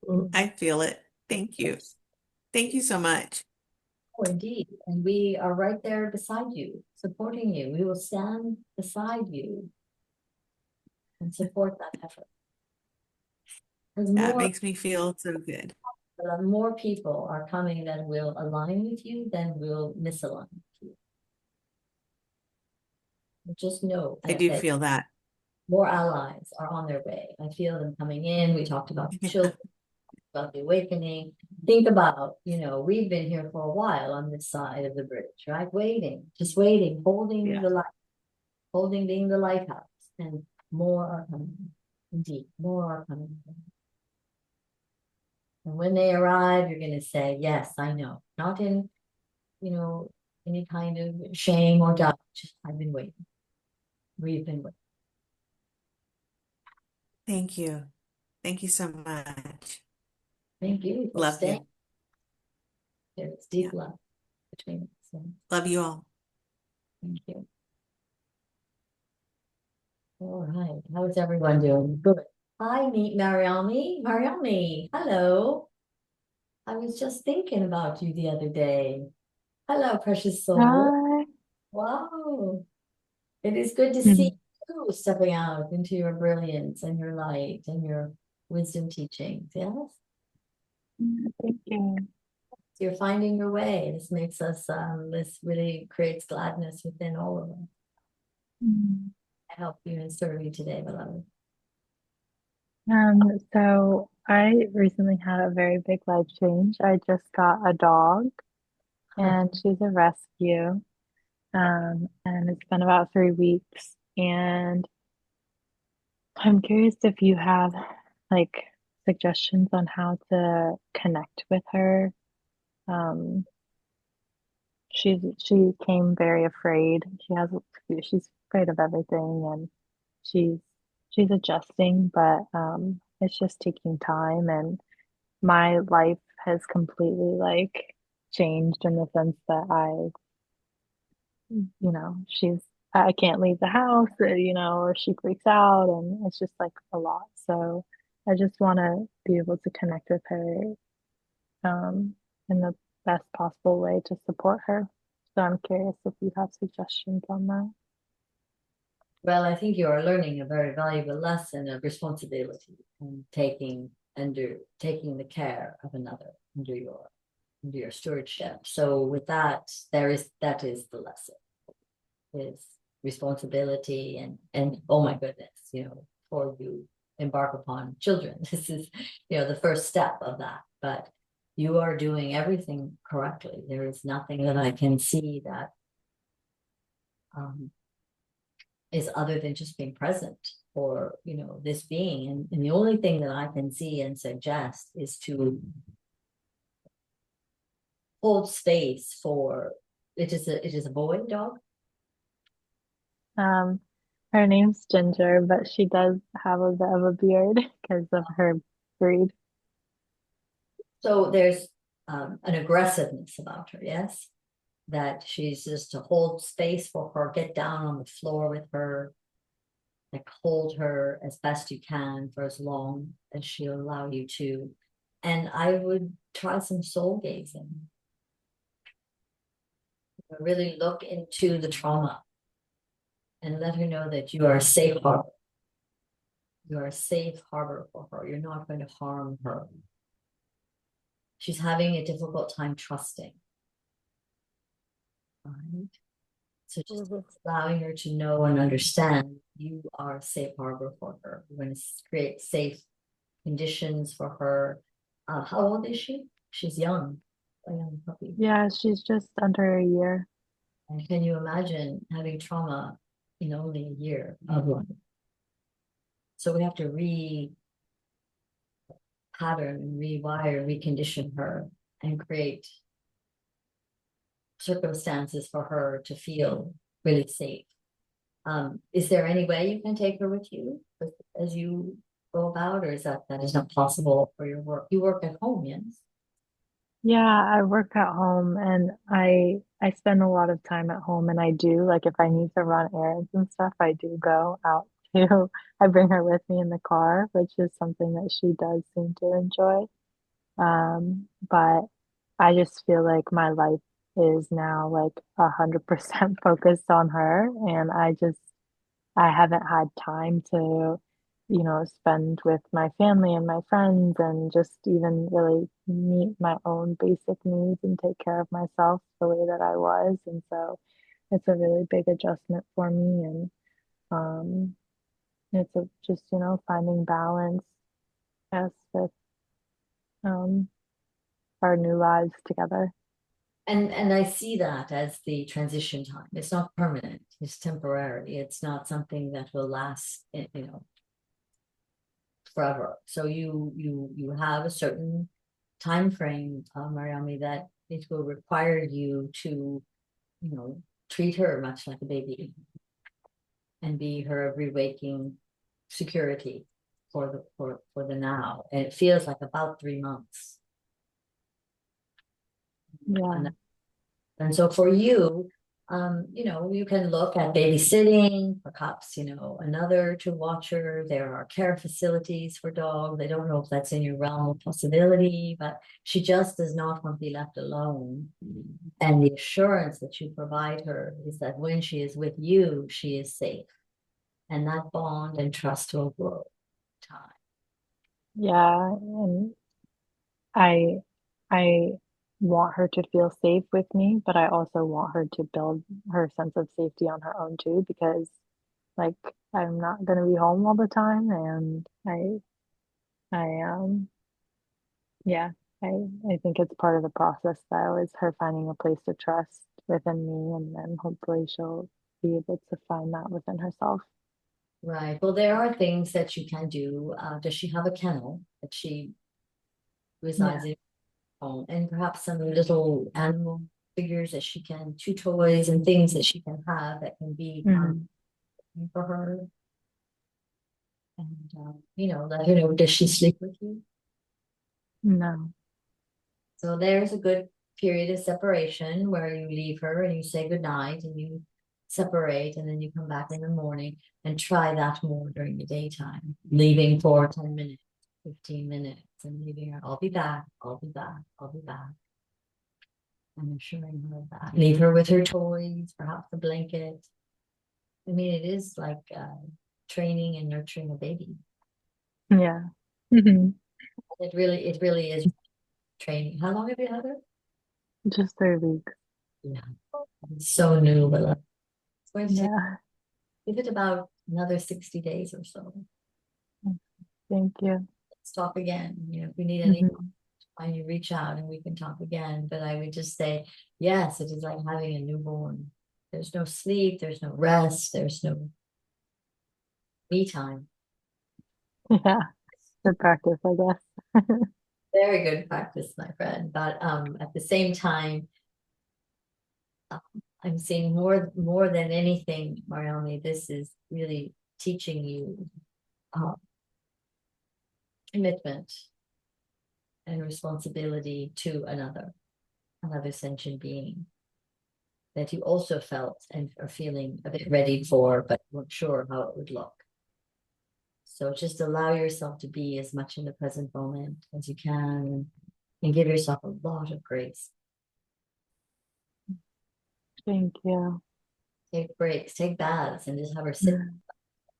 you. I feel it. Thank you. Thank you so much. Oh, indeed. And we are right there beside you, supporting you. We will stand beside you and support that effort. As That makes me feel so good. more people are coming that will align with you than will misalign with you. But just know I do that feel that. more allies are on their way. I feel them coming in. We talked about the children, about the awakening. Think about, we've been here for a while on this side of the bridge, right? Waiting, just waiting, holding Yeah. the light, holding being the lighthouse, and more are coming. Indeed, more are coming. And when they arrive, you're going to say, yes, I know. Not in, any kind of shame or doubt. I've been waiting. We've been waiting. Thank you. Thank you so much. Thank you for Love staying. you. There's deep Yeah. love between us. So Love you all. thank you. All right. How is everyone doing? Good. Hi, meet Mariami. Mariami, hello. I was just thinking about you the other day. Hello, precious soul. Hi. Wow. It is good to see Mhm. Ooh, stepping out into your brilliance and your light and your wisdom teachings. Yes. Thank you. So you're finding your way. This makes us, this really creates gladness within all of us. Mm. I help you and serve you today, beloved. So I recently had a very big life change. I just got a dog and she's a rescue. And it's been about 3 weeks. And I'm curious if you have like suggestions on how to connect with her. Um, she came very afraid. She's afraid of everything and she's she's adjusting, but it's just taking time and my life has completely like changed in the sense that she's I can't leave the house, or she freaks out and it's just like a lot. So I just want to be able to connect with her in the best possible way to support her. So I'm curious if you have suggestions on that. Well, I think you are learning a very valuable lesson of responsibility and taking the care of another under your stewardship. So with that, that is the lesson, is responsibility and oh my goodness, before you embark upon children, this is, the first step of that. But you are doing everything correctly. There is nothing that I can see that is other than just being present for, this being. And the only thing that I can see and suggest is to hold space for, it is a boy dog. Um, Her name's Ginger, but she does have a bit of a beard because of her breed. So there's an aggressiveness about her, yes? That she's just to hold space for her, get down on the floor with her, like hold her as best you can for as long as she'll allow you to. And I would try some soul gazing. Really look into the trauma and let her know that you are a safe harbor. You are a safe harbor for her. You're not going to harm her. She's having a difficult time trusting. Right? So just allowing her to know and understand you are a safe harbor for her. You're going to create safe conditions for her. How old is she? She's young, a young puppy. Yeah, she's just under a year. And can you imagine having trauma in only a year of life? So we have to pattern, rewire, recondition her and create circumstances for her to feel really safe. Is there any way you can take her with you as you go about, or is that is not possible for your work? You work at home, yes? Yeah, I work at home and I spend a lot of time at home and I do like if I need to run errands and stuff, I do go out too. I bring her with me in the car, which is something that she does seem to enjoy. But I just feel like my life is now like 100% focused on her and I haven't had time to, spend with my family and my friends and just even really meet my own basic needs and take care of myself the way that I was. And so it's a really big adjustment for me. And it's just, finding balance, yes, with um, our new lives together. And I see that as the transition time. It's not permanent, it's temporary. It's not something that will last, forever. So you have a certain time frame, Mariami, that it will require you to, treat her much like a baby and be her every waking security for the now. And it feels like about 3 months. Yeah. And so for you, you can look at babysitting, perhaps, another to watch her. There are care facilities for dogs. I don't know if that's in your realm of possibility, but she just does not want to be left alone. And the assurance that you provide her is that when she is with you, she is safe and that bond and trust will grow over time. Yeah, and I I want her to feel safe with me, but I also want her to build her sense of safety on her own too, because like I'm not gonna be home all the time, and I yeah, I I think it's part of the process though, is her finding a place to trust within me, and then hopefully she'll be able to find that within herself. Right. Well, there are things that you can do. Does she have a kennel that she Yeah. resides in? And perhaps some little animal figures that she can, chew toys and things that she can have that can be Hmm. for her. And let her know, does she sleep with you? No. So there's a good period of separation where you leave her and you say goodnight and you separate, and then you come back in the morning and try that more during the daytime, leaving for 10 minutes, 15 minutes, and leaving her, I'll be back, I'll be back, I'll be back. And assuring her of that. Leave her with her toys, perhaps a blanket. I mean, it is like training and nurturing a baby. Yeah. Hmm. It really is training. How long have you had her? Just 3 weeks. Yeah, it's so new, but it's going to take, Yeah. give it about another 60 days or so. Thank you. Let's talk again. If we need any, Hmm. when you reach out and we can talk again. But I would just say, yes, it is like having a newborn. There's no sleep, there's no rest, there's no me time. Yeah. Good practice, I guess. Very good practice, my friend. But at the same time, I'm seeing more than anything, Marioni, this is really teaching you uh, commitment and responsibility to another sentient being that you also felt and are feeling a bit ready for, but weren't sure how it would look. So just allow yourself to be as much in the present moment as you can, and give yourself a lot of grace. Thank you. Take breaks, take baths, and just have her sit Mm.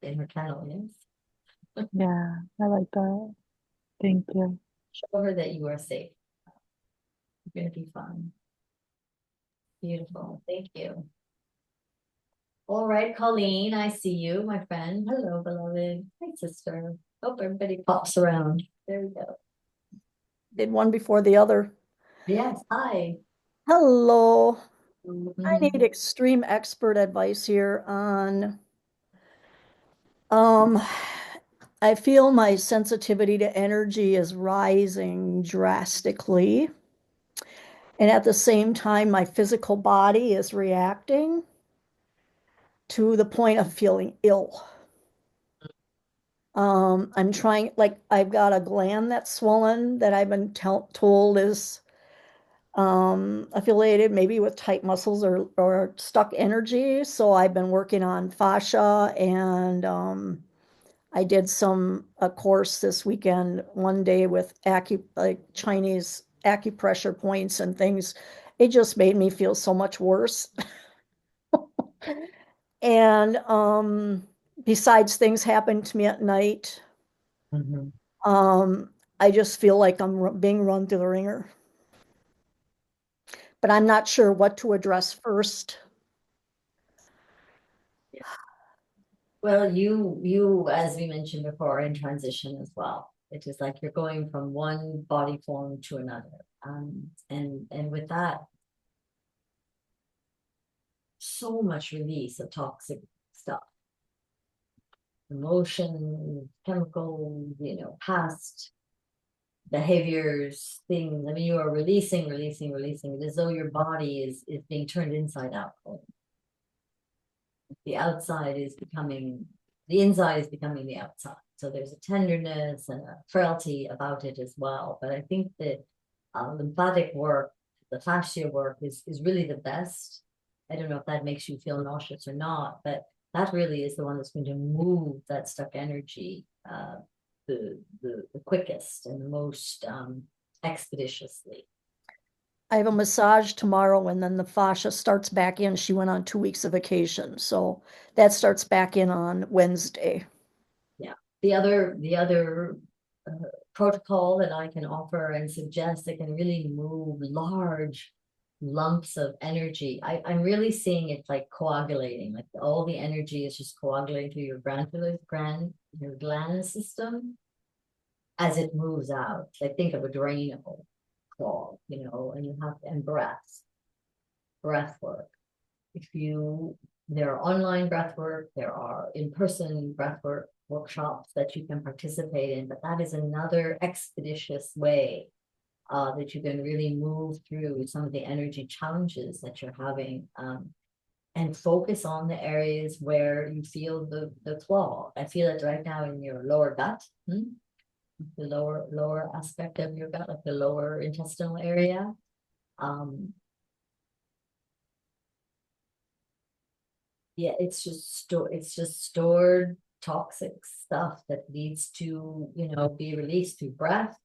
in her kennel. Yes, Yeah, I like that. Thank you. show her that you are safe. You're going to be fine. Beautiful. Thank you. All right, Colleen, I see you, my friend. Hello, beloved. Hi, sister. Hope everybody pops around. There we go. Did one before the other. Yes, hi. Hello. I need Mhm. extreme expert advice here on um I feel my sensitivity to energy is rising drastically. And at the same time, my physical body is reacting to the point of feeling ill. I'm trying, like, I've got a gland that's swollen that I've been told is affiliated maybe with tight muscles or stuck energy. So I've been working on fascia, and I did a course this weekend, one day with like Chinese acupressure points and things. It just made me feel so much worse. And besides things happening to me at night, Mhm. um, I just feel like I'm being run through the ringer. But I'm not sure what to address first. Well, you, as we mentioned before, are in transition as well. It is like you're going from one body form to another. And with that, so much release of toxic stuff, emotion, chemicals, past behaviors, things. I mean, you are releasing, releasing, releasing. It is as though your body is being turned inside out. The outside is becoming, the inside is becoming the outside. So there's a tenderness and a frailty about it as well. But I think that lymphatic work, the fascia work is really the best. I don't know if that makes you feel nauseous or not, but that really is the one that's going to move that stuck energy the quickest and the most expeditiously. I have a massage tomorrow and then the fascia starts back in. She went on 2 weeks of vacation. So that starts back in on Wednesday. Yeah. The other protocol that I can offer and suggest that can really move large lumps of energy. I'm really seeing it like coagulating, like all the energy is just coagulating through your gland system as it moves out. Like think of a drainable clog, and you have and breath work. If you There are online breath work, there are in-person breath work workshops that you can participate in, but that is another expeditious way that you can really move through some of the energy challenges that you're having, and focus on the areas where you feel the clog. I feel it right now in your lower gut, the lower aspect of your gut, like the lower intestinal area. Yeah, it's just stored toxic stuff that needs to, be released through breath,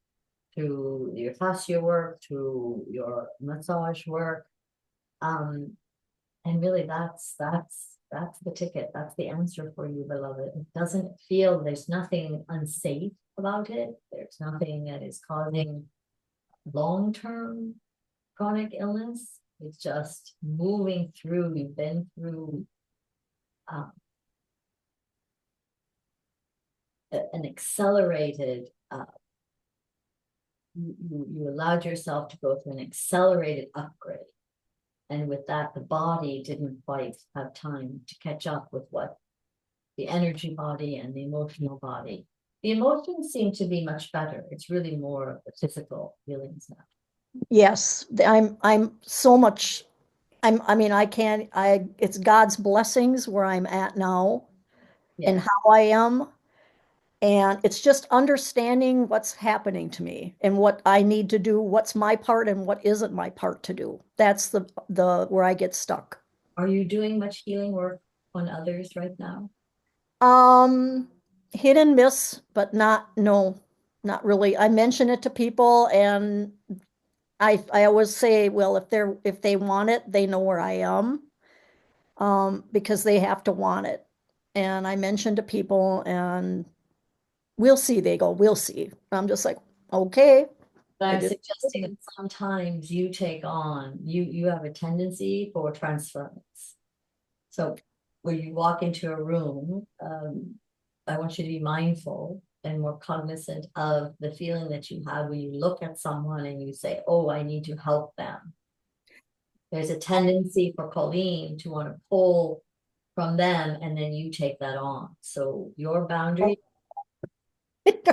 through your fascia work, through your massage work. And really that's the ticket. That's the answer for you, beloved. It doesn't feel, there's nothing unsafe about it. There's nothing that is causing long-term chronic illness. It's just moving through. You've been through an accelerated, you allowed yourself to go through an accelerated upgrade. And with that, the body didn't quite have time to catch up with what the energy body and the emotional body. The emotions seem to be much better. It's really more of the physical feelings now. Yes, I'm so much. I mean, it's God's blessings where I'm at now and Yeah. how I am. And it's just understanding what's happening to me and what I need to do, what's my part and what isn't my part to do. That's the where I get stuck. Are you doing much healing work on others right now? Um, Hit and miss, but no, not really. I mention it to people and I always say, well, if they want it, they know where I am. Because they have to want it. And I mention to people and we'll see. They go, we'll see. I'm just like, okay. But I I'm just suggesting that sometimes you have a tendency for transference. So when you walk into a room, I want you to be mindful and more cognizant of the feeling that you have when you look at someone and you say, oh, I need to help them. There's a tendency for Colleen to want to pull from them and then you take that on. So your boundaries and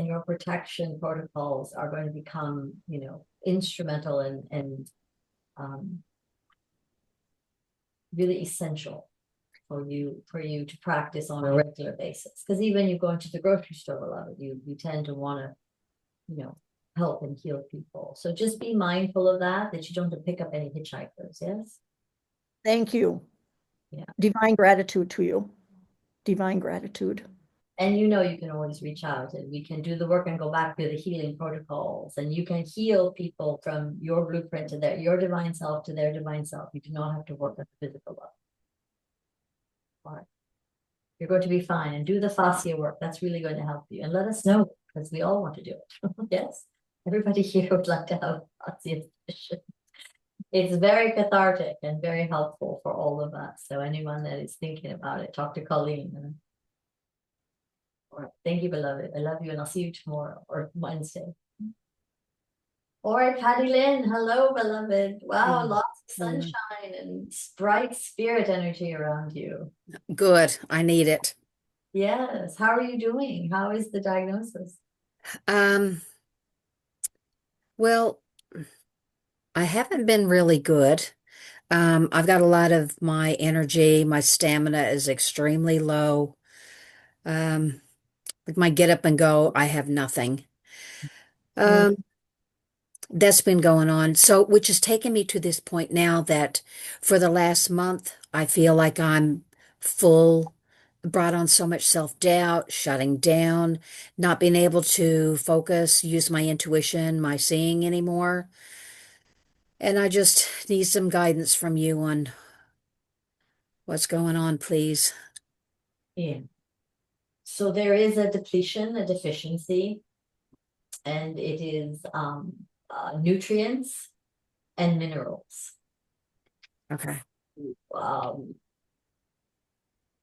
your protection protocols are going to become, instrumental and really essential for you to practice on a regular basis. Because even you go into the grocery store, beloved, you tend to want to, help and heal people. So just be mindful of that you don't have to pick up any hitchhikers. Yes. Thank you. Yeah. Divine gratitude to you. Divine gratitude. And you can always reach out and we can do the work and go back to the healing protocols and you can heal people from your blueprint to your divine self to their divine self. You do not have to work at the physical level. All right. You're going to be fine and do the fascia work. That's really going to help you. And let us know because we all want to do it. Yes. Everybody here would like to have fascia session. It's very cathartic and very helpful for all of us. So anyone that is thinking about it, talk to Colleen. All right. Thank you, beloved. I love you and I'll see you tomorrow or Wednesday. All right, Patty Lynn. Hello, beloved. Wow, lots of sunshine and bright spirit energy around you. Good. I need it. Yes. How are you doing? How is the diagnosis? Well, I haven't been really good. I've got a lot of my energy, my stamina is extremely low. With my get up and go, I have nothing. That's been going on. So, which has taken me to this point now that for the last month, I feel like I'm full brought on so much self-doubt, shutting down, not being able to focus, use my intuition, my seeing anymore. And I just need some guidance from you on what's going on, please. Yeah. So there is a depletion, a deficiency, and it is nutrients and minerals. Okay. Um,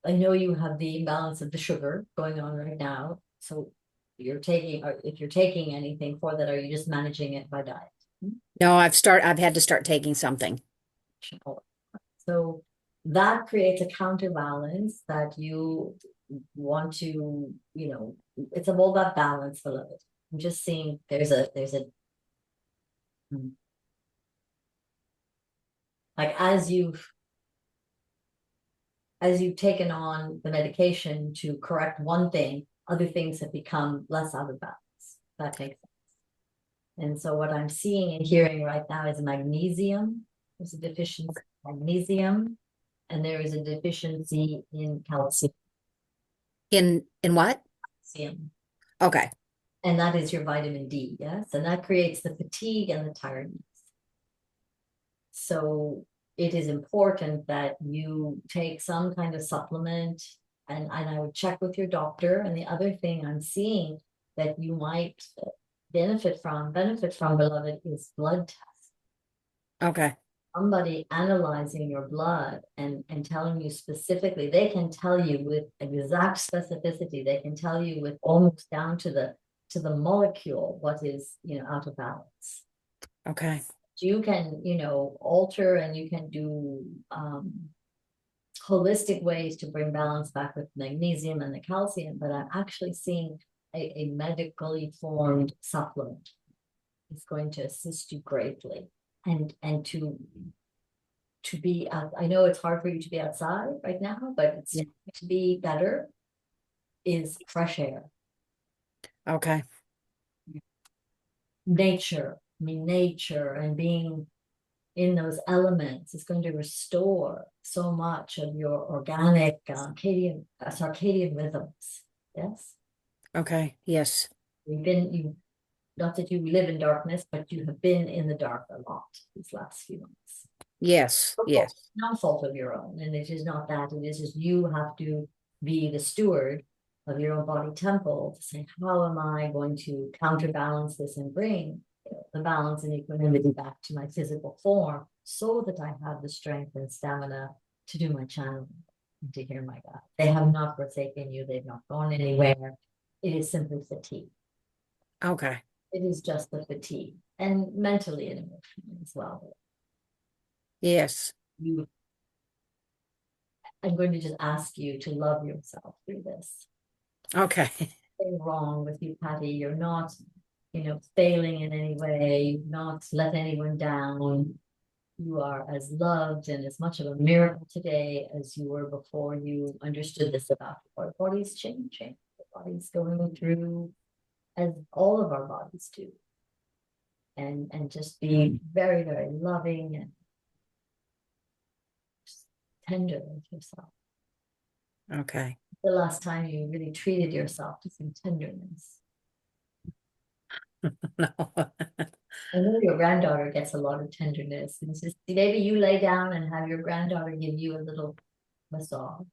I know you have the imbalance of the sugar going on right now. So you're taking, or if you're taking anything for that, are you just managing it by diet? No, I've had to start taking something. So that creates a counterbalance that you want to, it's all about balance, beloved. I'm just seeing hmm, like as you've taken on the medication to correct one thing, other things have become less out of balance. That makes sense. And so what I'm seeing and hearing right now is magnesium. There's a deficiency in magnesium, and there is a deficiency in calcium. In what? Calcium. Okay. And that is your vitamin D, yes? And that creates the fatigue and the tiredness. So it is important that you take some kind of supplement, and I would check with your doctor. And the other thing I'm seeing that you might benefit from, beloved, is blood tests. Okay. Somebody analyzing your blood and telling you specifically, they can tell you with exact specificity, they can tell you with almost down to the molecule what is out of balance. Okay. You can alter, and you can do holistic ways to bring balance back with magnesium and the calcium, but I'm actually seeing a medically formed supplement. It's going to assist you greatly, and to be out. I know it's hard for you to be outside right now, but it's to be better is fresh air. Okay. Nature. I mean, nature and being in those elements is going to restore so much of your organic circadian rhythms. Yes. Okay. Yes. You not that you live in darkness, but you have been in the dark a lot these last few months. Yes. Yes. No fault of your own. And it is not that. It is just you have to be the steward of your own body temple to say, how am I going to counterbalance this and bring the balance and equanimity back to my physical form so that I have the strength and stamina to do my channeling and to hear my God. They have not forsaken you. They've not gone anywhere. It is simply fatigue. Okay. It is just the fatigue, and mentally and emotionally as well. Yes. I'm going to just ask you to love yourself through this. Okay. Nothing wrong with you, Patty. You're not, failing in any way. You've not let anyone down. You are as loved and as much of a miracle today as you were before you understood this about your body's changing. The body's going through, as all of our bodies do. And just be very, very loving and tender with yourself. Okay. The last time you really treated yourself with some tenderness. No. I know your granddaughter gets a lot of tenderness. And just maybe you lay down and have your granddaughter give you a little massage.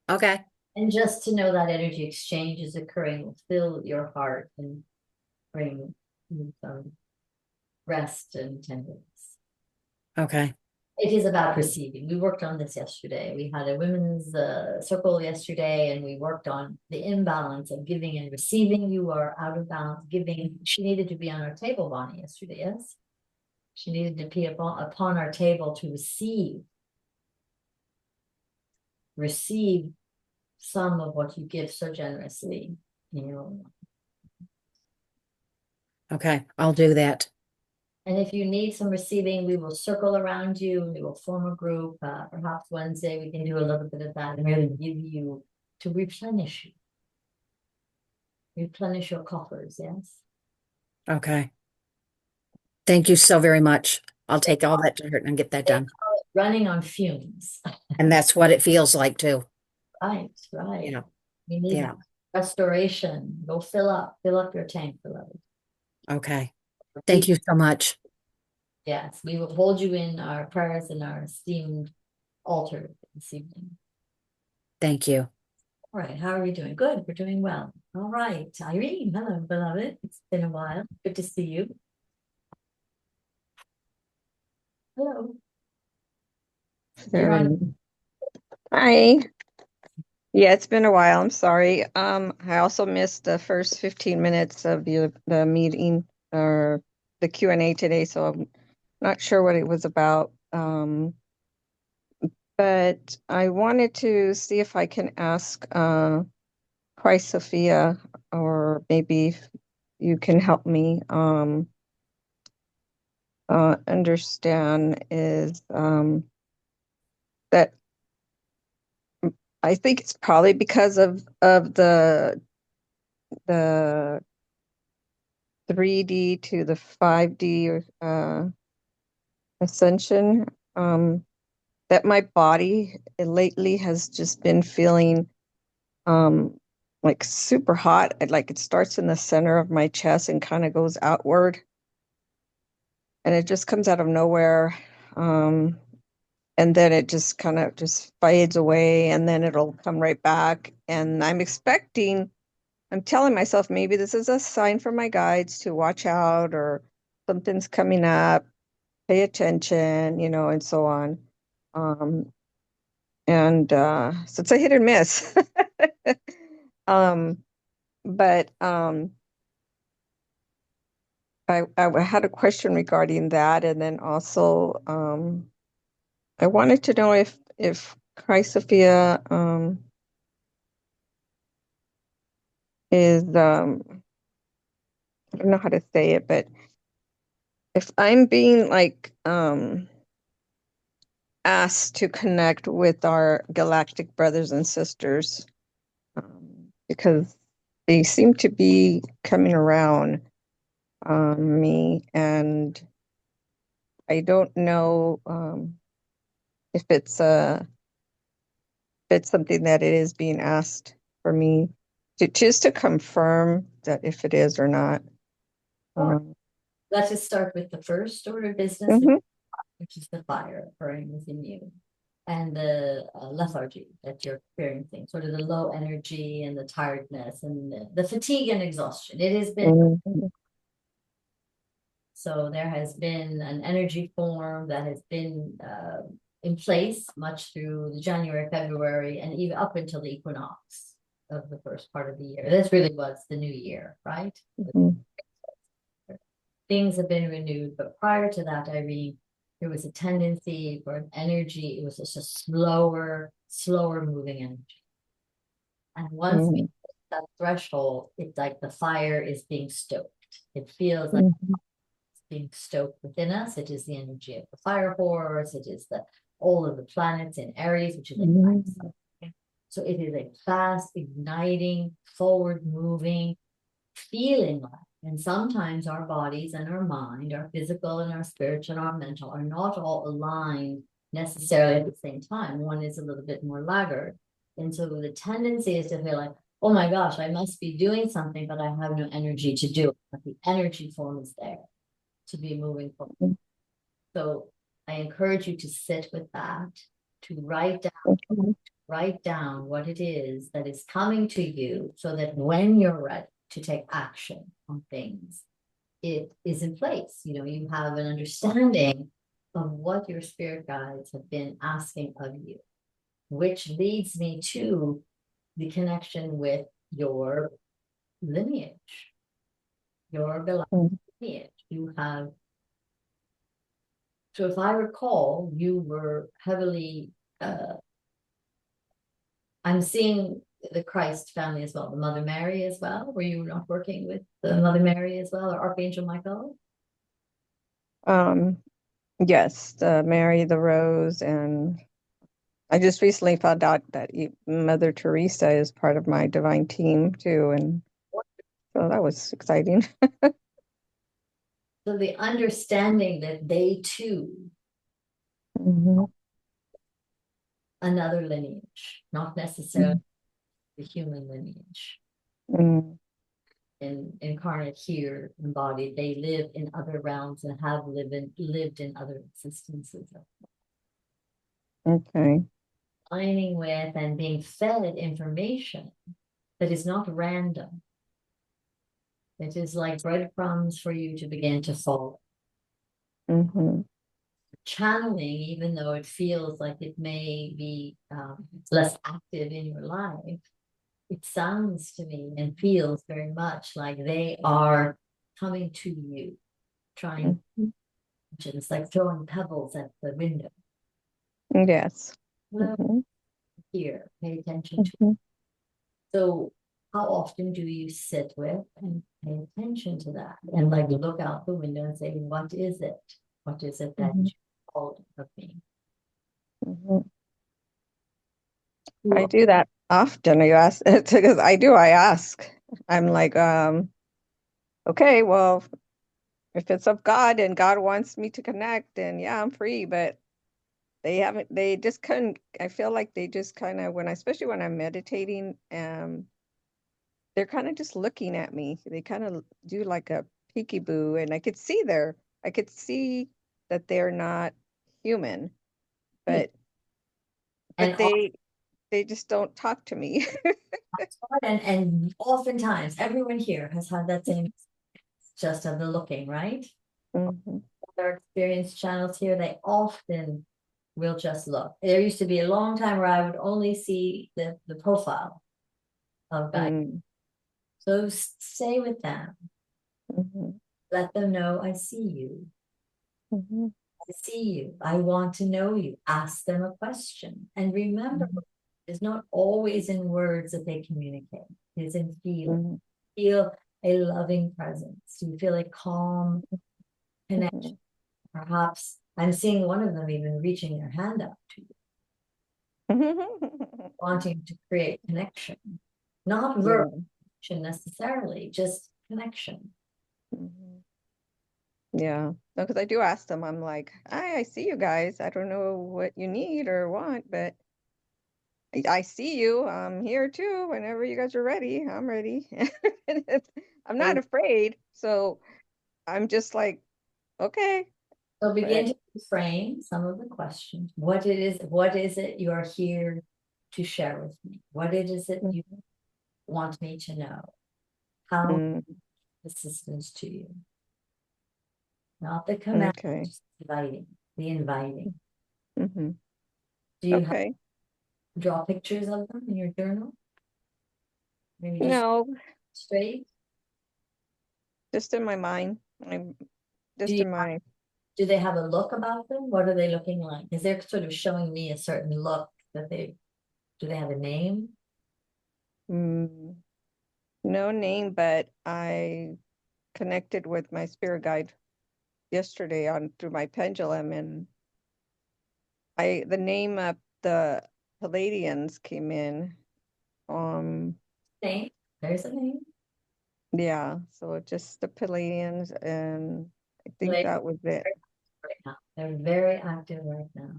Okay. And just to know that energy exchange is occurring will fill your heart and bring you some rest and tenderness. Okay. It is about receiving. We worked on this yesterday. We had a women's circle yesterday, and we worked on the imbalance of giving and receiving. You are out of balance. Giving, she needed to be on our table, Bonnie, yesterday, yes? She needed to be upon our table to receive some of what you give so generously. Okay. I'll do that. And if you need some receiving, we will circle around you. We will form a group. Perhaps Wednesday we can do a little bit of that and really give you to replenish you. Replenish your coffers, yes? Okay. Thank you so very much. I'll take all that to heart and get that done. Running on fumes. And that's what it feels like too. Right, right. Yeah. We need Yeah. restoration. Go fill up your tank, beloved. Okay. Thank you so much. Yes, we will hold you in our prayers and our esteemed altar this evening. Thank you. All right, how are we doing? Good, we're doing well. All right, Irene, hello, beloved. It's been a while. Good to see you. Hello. You're on. Hi. Yeah, it's been a while. I'm sorry. I also missed the first 15 minutes of the meeting or the Q&A today, so I'm not sure what it was about. But I wanted to see if I can ask Christ Sophia, or maybe you can help me understand is that I think it's probably because of the 3D to the 5D ascension, that my body lately has just been feeling like super hot. Like it starts in the center of my chest and kind of goes outward, and it just comes out of nowhere. And then it just kind of just fades away, and then it'll come right back. And I'm telling myself maybe this is a sign from my guides to watch out, or something's coming up, pay attention, and so on. And so it's a hit or miss. But I had a question regarding that, and then also I wanted to know if Christ Sophia is I don't know how to say it, but if I'm being like asked to connect with our galactic brothers and sisters, because they seem to be coming around me, and I don't know if it's something that it is being asked for me to just to confirm that if it is or not. Let's just start with the first order of business, Mhm. which is the fire burning within you, and the lethargy that you're experiencing, sort of the low energy and the tiredness and the fatigue and exhaustion. It has been so there has been an energy form that has been in place much through the January, February, and even up until the equinox of the first part of the year. This really was the new year, right? Things have been renewed, but prior to that, Irene, there was a tendency for an energy. It was just a slower moving energy. And once we hit that threshold, it's like the fire is being stoked. It feels like it's being stoked within us. It is the energy of the fire horse. It is all of the planets in Aries, which is so it is a fast, igniting, forward moving feeling like. And sometimes our bodies and our mind, our physical and our spiritual and our mental, are not all aligned necessarily at the same time. One is a little bit more laggard. And so the tendency is to feel like, oh my gosh, I must be doing something, but I have no energy to do it. But the energy form is there to be moving forward. So I encourage you to sit with that, to write down what it is that is coming to you, so that when you're ready to take action on things, it is in place. You have an understanding of what your spirit guides have been asking of you, which leads me to the connection with your lineage, your galactic lineage. So if I recall, you were heavily, I'm seeing the Christ family as well, the Mother Mary as well. Were you not working with the Mother Mary as well, or Archangel Michael? Yes, the Mary, the Rose, and I just recently found out that Mother Teresa is part of my divine team too, and so that was exciting. So the understanding that they too, another lineage, lineage, not necessarily the human lineage. Mm. Incarnate here, embodied, they live in other realms and have lived in other existences. Okay. Aligning with and being fed information that is not random. It is like breadcrumbs for you to begin to follow. Mm-hmm. Channeling, even though it feels like it may be less active in your life, it sounds to me and feels very much like they are coming to you, trying. Mm-hmm. It's like throwing pebbles at the window. Yes. Well, Mm-hmm. here, pay attention to. Mm-hmm. So, how often do you sit with and pay attention to that? And like look out the window and say, what is it? What is it that Mm-hmm. you called of me? Mm-hmm. Who I do that often. You ask because I ask. I'm like, okay, well, if it's of God and God wants me to connect, then yeah, I'm free. But they just couldn't. I feel like they just kind of, especially when I'm meditating, they're kind of just looking at me. They kind of do like a peekaboo, and I could see that they're not human, but and they just don't talk to me. and oftentimes everyone here has had that same just of the looking, right? Mm-hmm. Their experienced channels here, they often will just look. There used to be a long time where I would only see the profile of guys. So stay with them. Mm-hmm. Let them know I see you. Mm-hmm. I see you. I want to know you. Ask them a question. And remember, Mm-hmm. it's not always in words that they communicate. It is in feeling. Mm-hmm. Feel a loving presence. You feel a calm connection. Perhaps I'm seeing one of them even reaching their hand up to you, wanting to create connection. Not verbal connection necessarily, just connection. Mm-hmm. Yeah, no, because I do ask them. I'm like, I see you guys. I don't know what you need or want, but I see you. I'm here too. Whenever you guys are ready, I'm ready. I'm not afraid. So I'm just like, okay. So begin But to frame some of the questions. What is it you are here to share with me? What it is that you want me to know? How assistance to you? Not the command, okay. just inviting, the inviting. Mm-hmm. Do you Okay. draw pictures of them in your journal? Maybe just No, straight? just in my mind. I'm Do just you in my do they have a look about them? What are they looking like? Because they're sort of showing me a certain look that do they have a name? mm, no name, but I connected with my spirit guide yesterday on through my pendulum, and the name of the Palladians came in. Name? There's a name. Yeah, so just the Palladians, and I think Like that was it. right now. They're very active right now.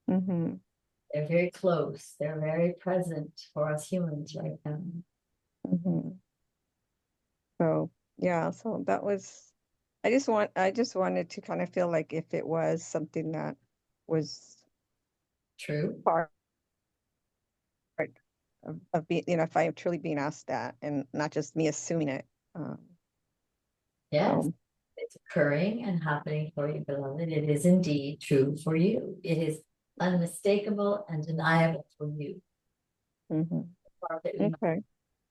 Mm-hmm. They're very close. They're very present for us humans right now. Mm-hmm. So yeah, so that was. I just wanted to kind of feel like if it was something that was True. part of being, if I'm truly being asked that, and not just me assuming it. Yes. So, It's occurring and happening for you, beloved. It is indeed true for you. It is unmistakable and deniable for you. mm-hmm. Part that Okay,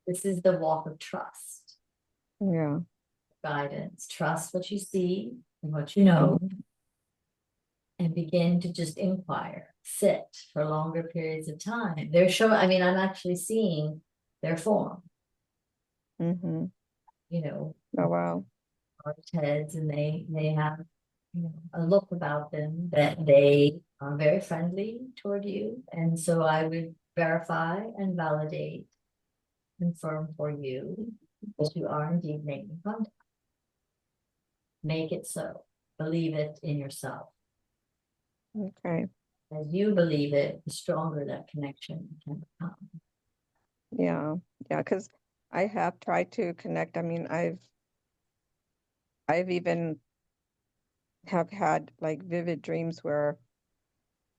this is the walk of trust, yeah. guidance. Trust what you see and what you know, Mm-hmm. and begin to just inquire, sit for longer periods of time. They're showing, I mean, I'm actually seeing their form, Mm-hmm. you know, Oh wow. heads, and they have, a look about them that they are very friendly toward you. And so I would verify and validate, confirm for you that you are indeed making contact. Make it so. Believe it in yourself. Okay. As you believe it, the stronger that connection can become. Yeah, yeah, because I have tried to connect. I mean, I've even have had like vivid dreams where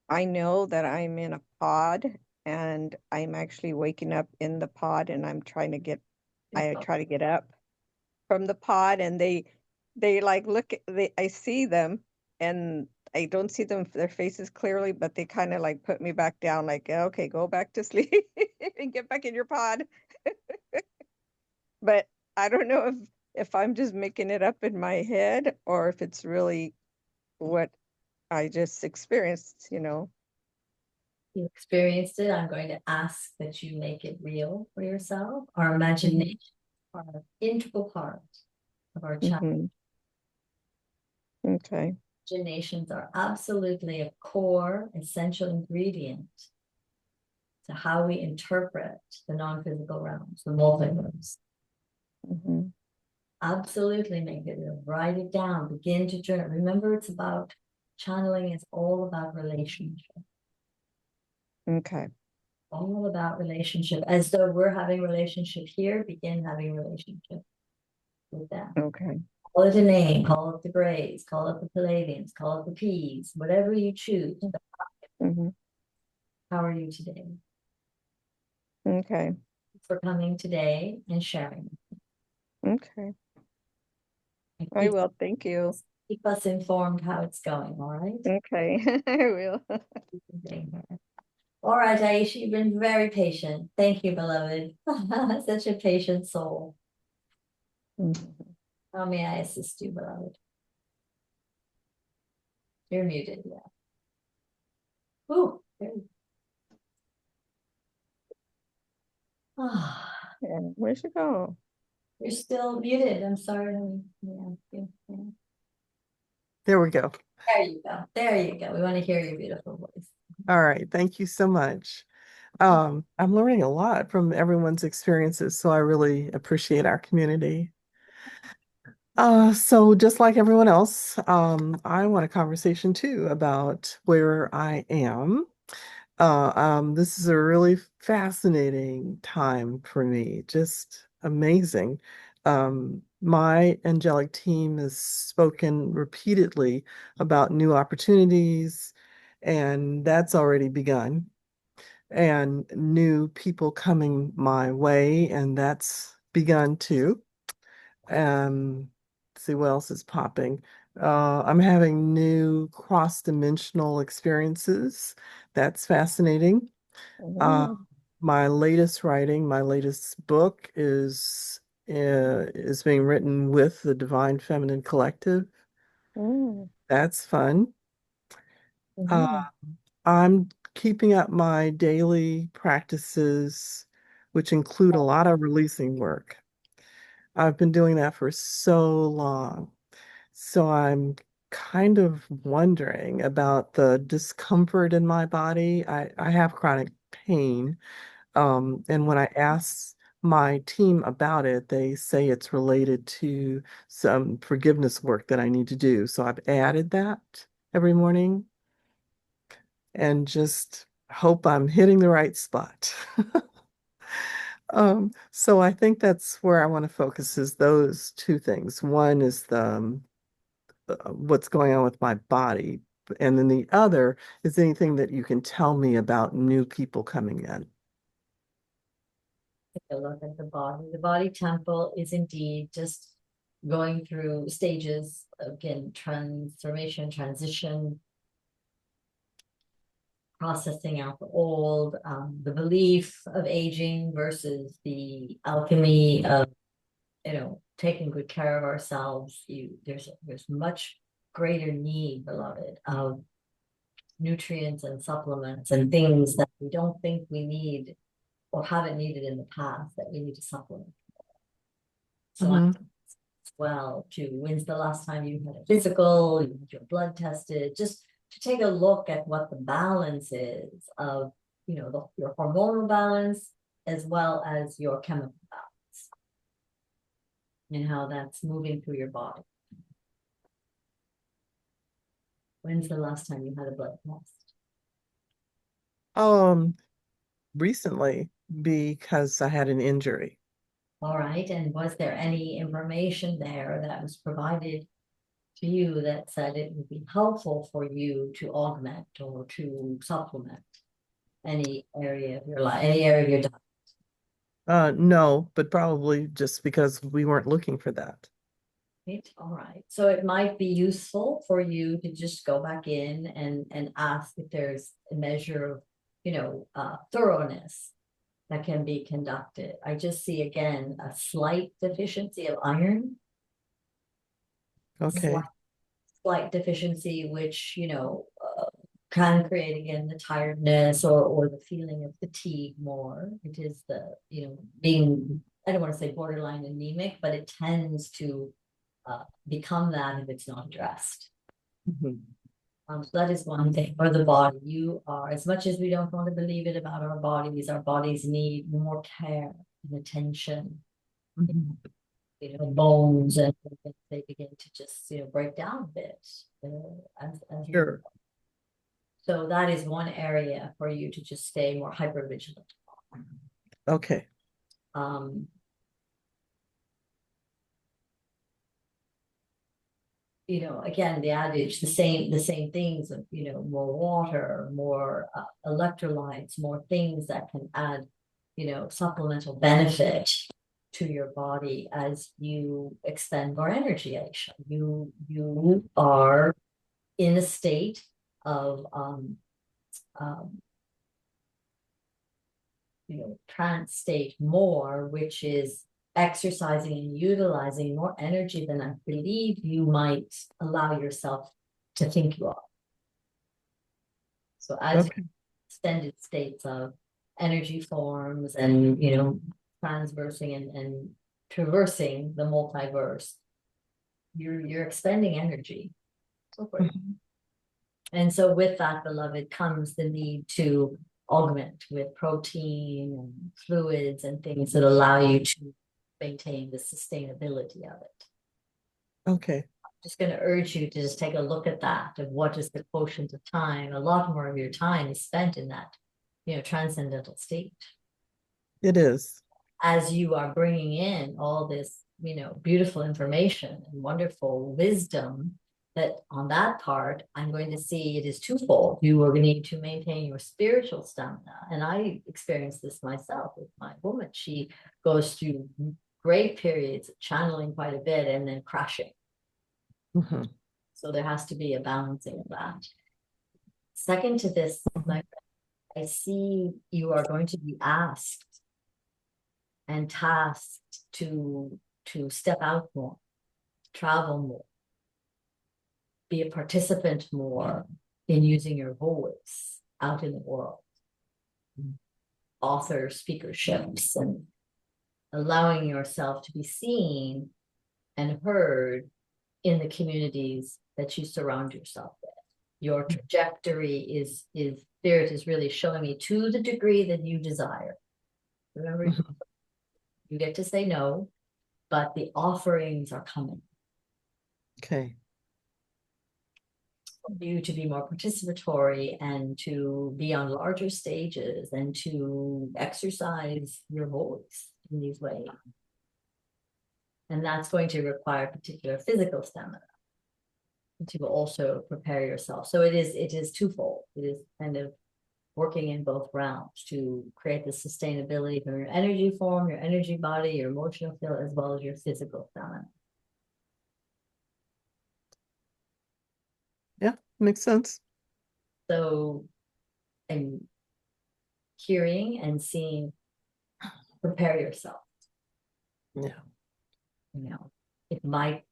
I know that I'm in a pod and I'm actually waking up in the pod and I'm trying to get I try to get up from the pod and they like I see them and I don't see them their faces clearly, but they kind of like put me back down like, okay, go back to sleep and get back in your pod. But I don't know if I'm just making it up in my head or if it's really what I just experienced, you know. You experienced it. I'm going to ask that you make it real for yourself. Our Mm-hmm. imagination are an integral part of our child. Mm-hmm. Okay. Imaginations are absolutely a core, essential ingredient to how we interpret the non-physical realms, the multiverse. Mm-hmm. Absolutely make it real. Write it down. Begin to journal. Remember, it's about channeling is all about relationship. Okay. All about relationship. As though we're having relationship here, begin having relationship with them. Okay. Call it a name, call it the Greys, call it the Palladians, call it the Peas, whatever you choose. Mm-hmm. How are you today? Okay. For coming today and sharing. Okay. And I will. Thank you. keep us informed how it's going, all right? Okay. I will. All right, Aisha, you've been very patient. Thank you, beloved. Such a patient soul. Mhm. How may I assist you, beloved? You're muted, yeah. Ooh, there you go. Yeah. Where'd you go? You're still muted. I'm sorry. Yeah. There we go. There you go. There you go. We want to hear your beautiful voice. All right. Thank you so much. I'm learning a lot from everyone's experiences, so I really appreciate our community. So just like everyone else, I want a conversation too about where I am. This is a really fascinating time for me, just amazing. My angelic team has spoken repeatedly about new opportunities, and that's already begun, and new people coming my way, and that's begun too. Let's see what else is popping. I'm having new cross-dimensional experiences. That's fascinating. Uh, Mm, my latest writing, my latest book is being written with the Divine Feminine Collective. mm, That's fun. Uh, mhm, I'm keeping up my daily practices, which include a lot of releasing work. I've been doing that for so long. So I'm kind of wondering about the discomfort in my body. I have chronic pain. And when I ask my team about it, they say it's related to some forgiveness work that I need to do. So I've added that every morning and just hope I'm hitting the right spot. So I think that's where I want to focus is those two things. One is what's going on with my body, and then the other is anything that you can tell me about new people coming in. Take a look at the body. The body temple is indeed just going through stages, again, transformation, transition, processing out the old, the belief of aging versus the alchemy of, taking good care of ourselves. There's much greater need, beloved, of nutrients and supplements and things that we don't think we need or haven't needed in the past that we need to supplement. So I'm Mhm. as well to when's the last time you had a physical, you had your blood tested, just to take a look at what the balance is of, your hormonal balance as well as your chemical balance and how that's moving through your body. When's the last time you had a blood test? Um, recently because I had an injury. All right, and was there any information there that was provided to you that said it would be helpful for you to augment or to supplement any area of your life, any area of your No, but probably just because we weren't looking for that. diet? All right, so it might be useful for you to just go back in and ask if there's a measure of, thoroughness that can be conducted. I just see again a slight deficiency of iron, Okay. slight deficiency, which can create again the tiredness or the feeling of fatigue more. It is the being, I don't want to say borderline anemic, but it tends to become that if it's not addressed. Mhm. So that is one thing. For the body, you are, as much as we don't want to believe it about our bodies need more care and attention. Mhm. Bones, and they begin to just break down a bit. As Sure. So that is one area for you to just stay more hyper vigilant. Okay. Again, the adage, the same things of, more water, more electrolytes, more things that can add, supplemental benefit to your body as you expend more energy, Aisha. You are in a state of trance state more, which is exercising and utilizing more energy than I believe you might allow yourself to think you are. So as Okay. extended states of energy forms and transversing and traversing the multiverse, you're expending energy. So forth. Mhm. And so with that, beloved, comes the need to augment with protein and fluids and things that allow you to maintain the sustainability of it. Okay. I'm just going to urge you to just take a look at that, of what is the quotient of time. A lot more of your time is spent in that, transcendental state. It is. As you are bringing in all this, beautiful information and wonderful wisdom, that on that part, I'm going to see it is twofold. You are going to need to maintain your spiritual stamina. And I experienced this myself with my woman. She goes through great periods of channeling quite a bit and then crashing. Mhm. So there has to be a balancing of that. Second to this, my friend, I see you are going to be asked and tasked to step out more, travel more, be a participant more in using your voice out in the world, author speakerships, and allowing yourself to be seen and heard in the communities that you surround yourself with. Your trajectory is Spirit is really showing me, to the degree that you desire. Remember, Mhm. you get to say no, but the offerings are coming Okay. for you to be more participatory and to be on larger stages and to exercise your voice in these ways. And that's going to require particular physical stamina to also prepare yourself. So it is twofold. It is kind of working in both realms to create the sustainability from your energy form, your energy body, your emotional field, as well as your physical stamina. Yeah, makes sense. So, and hearing and seeing, prepare yourself. Yeah. It might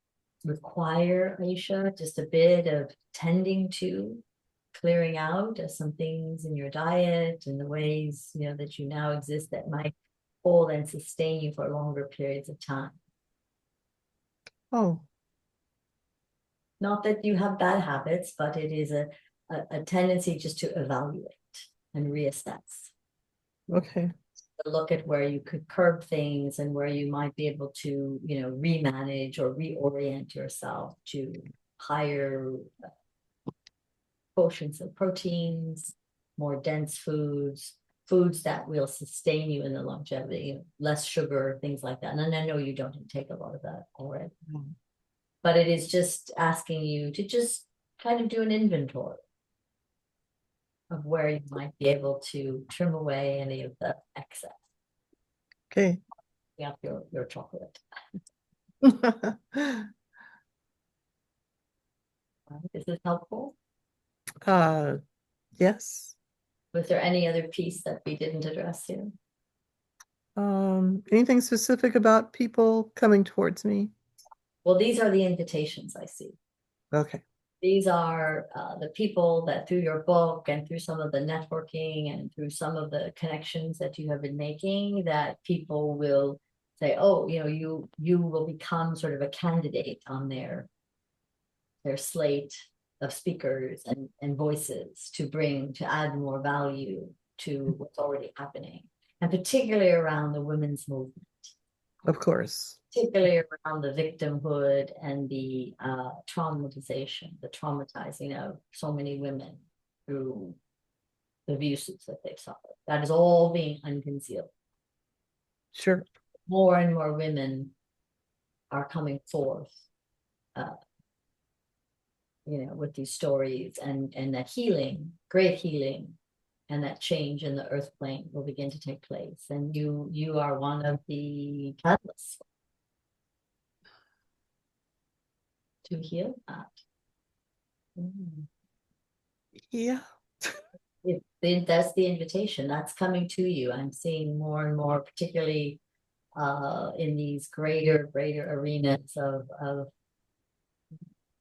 require, Aisha, just a bit of tending to, clearing out of some things in your diet and the ways, that you now exist that might hold and sustain you for longer periods of time. Oh, Not that you have bad habits, but it is a tendency just to evaluate and reassess. okay. Look at where you could curb things and where you might be able to, remanage or reorient yourself to higher quotients of proteins, more dense foods, foods that will sustain you in the longevity, less sugar, things like that. And I know you don't take a lot of that already. But it is just asking you to just kind of do an inventory of where you might be able to trim away any of the excess. Okay. Yeah, your chocolate. Is this helpful? Yes. Was there any other piece that we didn't address here? Anything specific about people coming towards me? Well, these are the invitations I see. Okay. These are the people that through your book and through some of the networking and through some of the connections that you have been making, that people will say, oh, you will become sort of a candidate on their slate of speakers and voices to add more value to what's already happening, and particularly around the women's movement. Of course. Particularly around the victimhood and the traumatization, the traumatizing of so many women through the abuses that they've suffered. That is all being unconcealed. Sure. More and more women are coming forth, with these stories, and that healing, great healing, and that change in the earth plane will begin to take place. And you are one of the catalysts to heal that. Yeah. That's the invitation that's coming to you. I'm seeing more and more, particularly in these greater arenas of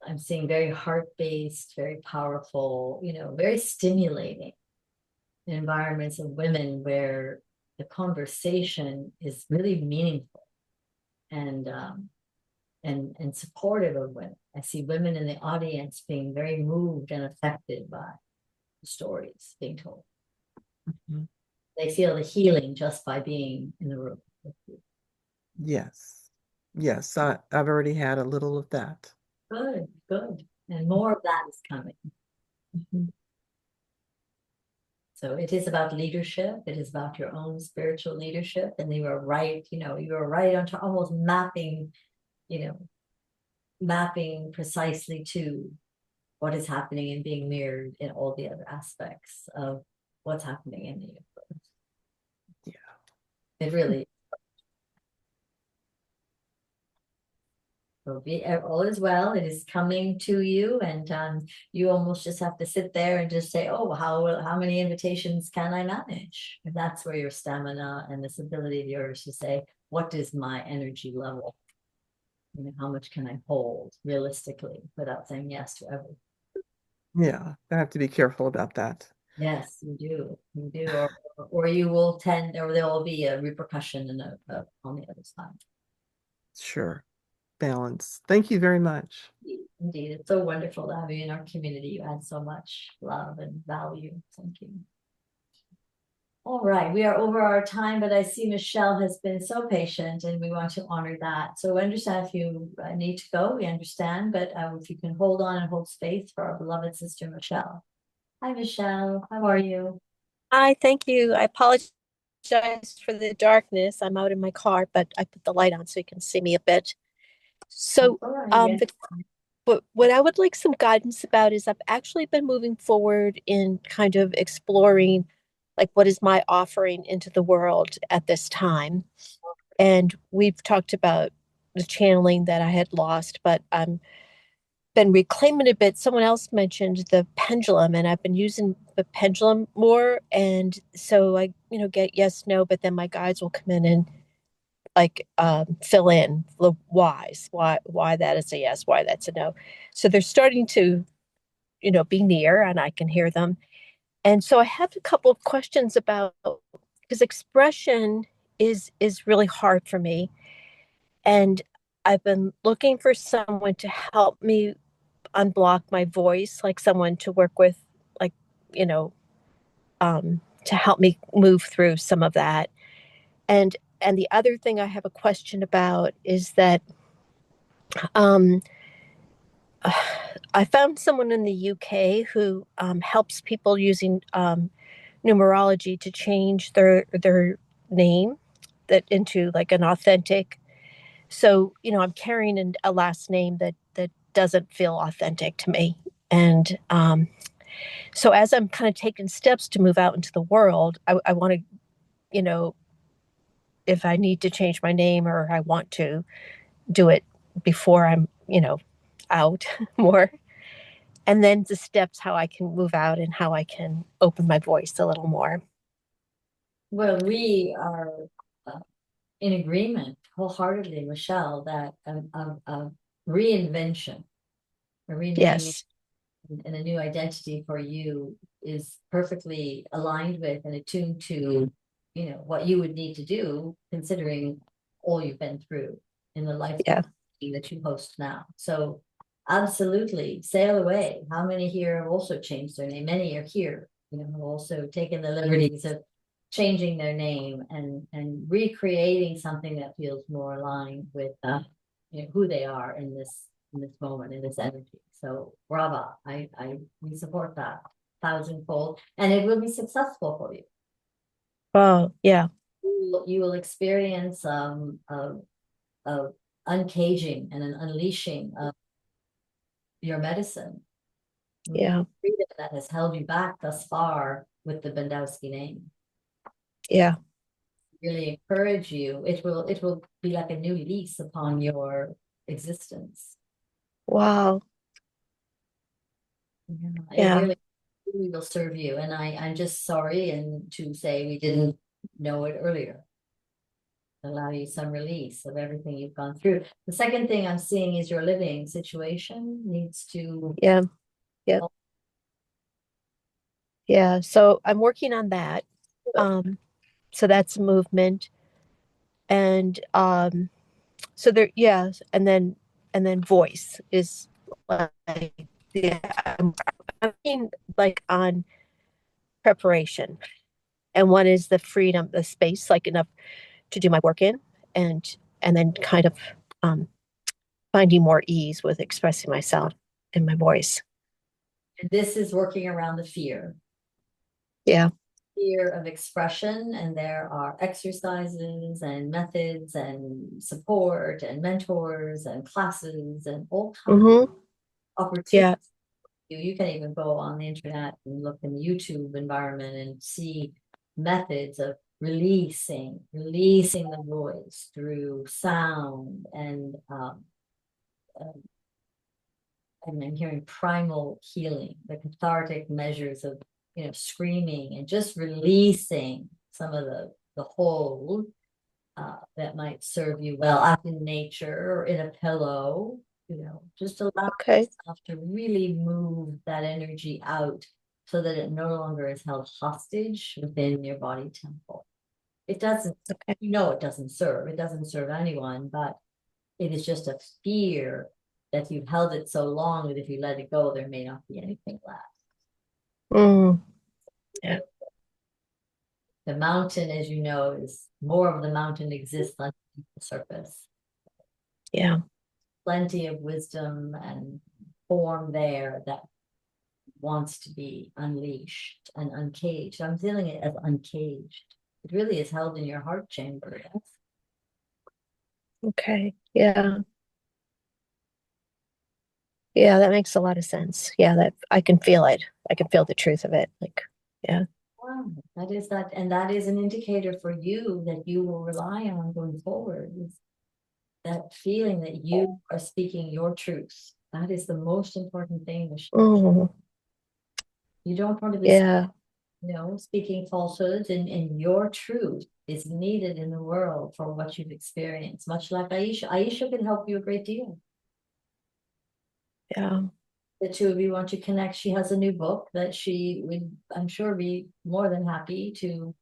I'm seeing very heart-based, very powerful, very stimulating environments of women where the conversation is really meaningful and supportive of women. I see women in the audience being very moved and affected by the stories being told. Mm-hmm. They feel the healing just by being in the room with you. Yes. Yes, I've already had a little of that. Good. And more of that is coming. Mm-hmm. So it is about leadership. It is about your own spiritual leadership. And you are right, you are right on to almost mapping precisely to what is happening and being mirrored in all the other aspects of what's happening in the universe. Yeah. It really. So all is well. It is coming to you, and you almost just have to sit there and just say, "Oh, how many invitations can I manage?" And that's where your stamina and this ability of yours to say, "What is my energy level? How much can I hold realistically without saying yes to everything?" Yeah, I have to be careful about that. Yes, you do, or you will tend, or there will be a repercussion on the other side. Sure. Balance. Thank you very much. Indeed, it's so wonderful to have you in our community. You add so much love and value. Thank you. All right, we are over our time, but I see Michelle has been so patient, and we want to honor that. So I understand if you need to go, we understand, but if you can hold on and hold space for our beloved sister Michelle. Hi, Michelle. How are you? Hi, thank you. I apologize for the darkness. I'm out in my car, but I put the light on so you can see me a bit. So, Yes. what I would like some guidance about is I've actually been moving forward in kind of exploring, like, what is my offering into the world at this time. And we've talked about the channeling that I had lost, but I'm been reclaiming a bit. Someone else mentioned the pendulum, and I've been using the pendulum more. And so I, get yes, no, but then my guides will come in and like fill in the whys, why that is a yes, why that's a no. So they're starting to, be near, and I can hear them. And so I have a couple of questions about, because expression is really hard for me, and I've been looking for someone to help me unblock my voice, like someone to work with, like, you know, to help me move through some of that. And the other thing I have a question about is that um, I found someone in the UK who helps people using numerology to change their name that into like an authentic. So, I'm carrying a last name that doesn't feel authentic to me. And so as I'm kind of taking steps to move out into the world, I want to, if I need to change my name or I want to do it before I'm, out more. And then the steps how I can move out and how I can open my voice a little more. Well, we are in agreement wholeheartedly, Michelle, that a reinvention, a renaming Yes. and a new identity for you is perfectly aligned with and attuned to, what you would need to do, considering all you've been through in the life Yeah. that you host now. So absolutely sail away. How many here have also changed their name? Many are here, have also taken the liberties of changing their name and recreating something that feels more aligned with who they are in this moment, in this energy. So brava, we support that thousandfold, and it will be successful for you. Oh, yeah. You will experience of uncaging and an unleashing of your medicine. Yeah. Freedom that has held you back thus far with the Bendowski name. Yeah. Really encourage you. It will be like a new lease upon your existence. Wow. It Yeah. really will serve you. And I'm just sorry and to say we didn't know it earlier. Allow you some release of everything you've gone through. The second thing I'm seeing is your living situation needs to. Yeah. Yep. Yeah. So I'm working on that. So that's movement. And so there, yeah, and then voice is like, yeah, I'm working like on preparation. And one is the freedom, the space, like enough to do my work in, and then kind of finding more ease with expressing myself in my voice. This is working around the fear. Yeah. Fear of expression, and there are exercises and methods and support and mentors and classes and all kinds of opportunities. Yeah. You can even go on the internet and look in the YouTube environment and see methods of releasing the voice through sound and I'm hearing primal healing, the cathartic measures of screaming and just releasing some of the hold that might serve you well out in nature or in a pillow. Just allow yourself to really move that energy out so that it no longer is held hostage within your body temple. It doesn't, it doesn't serve anyone, but it is just a fear that you've held it so long that if you let it go, there may not be anything left. Yeah. The mountain, as you know, is more of the mountain exists on the surface. Yeah. Plenty of wisdom and form there that wants to be unleashed and uncaged. I'm feeling it as uncaged. It really is held in your heart chamber. Yes? Okay. Yeah. Yeah, that makes a lot of sense. Yeah, that I can feel it. I can feel the truth of it. Like, yeah. Wow, that is an indicator for you that you will rely on going forward. Is that feeling that you are speaking your truth. That is the most important thing. You don't want to be speaking falsehoods, and your truth is needed in the world for what you've experienced, much like Aisha. Aisha can help you a great deal. Yeah. The two of you want to connect. She has a new book that she would, I'm sure, be more than happy to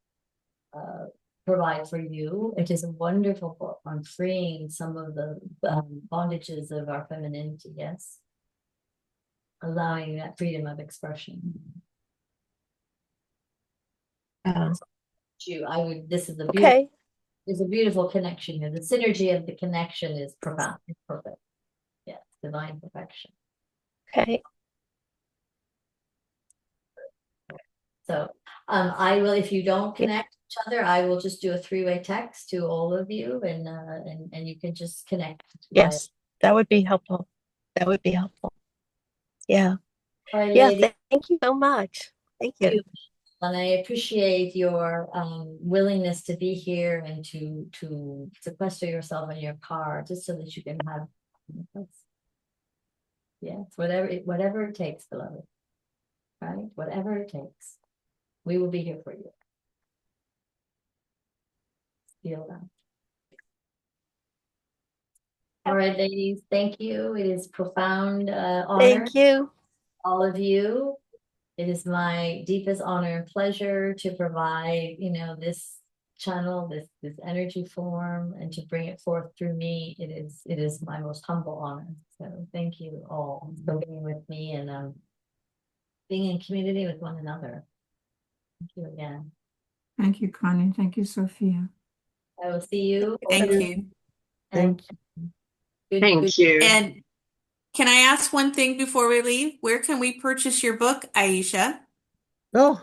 provide for you. It is a wonderful book on freeing some of the bondages of our femininity, yes. Allowing that freedom of expression. This is a beautiful, there's a beautiful connection here. The synergy of the connection is profound. It's perfect. Yes, divine perfection. Okay. So I will, if you don't Yeah. connect each other, I will just do a three-way text to all of you and you can just connect. Yes, that would be helpful. That would be helpful. Yeah. All right, Yeah, ladies. thank you so much. Thank you. And I appreciate your willingness to be here and to sequester yourself in your car just so that you can have. Yeah, it's whatever it takes, beloved. Right? Whatever it takes. We will be here for you. Feel that. All right, ladies, thank you. It is profound honor. Thank you. All of you. It is my deepest honor and pleasure to provide, this channel, this energy form, and to bring it forth through me. It is my most humble honor. So thank you all for being with me and being in community with one another. Thank you again. Thank you, Connie. Thank you, Sophia. I will see you. Thank you. Thank you. Thank you. And can I ask one thing before we leave? Where can we purchase your book, Aisha? Oh,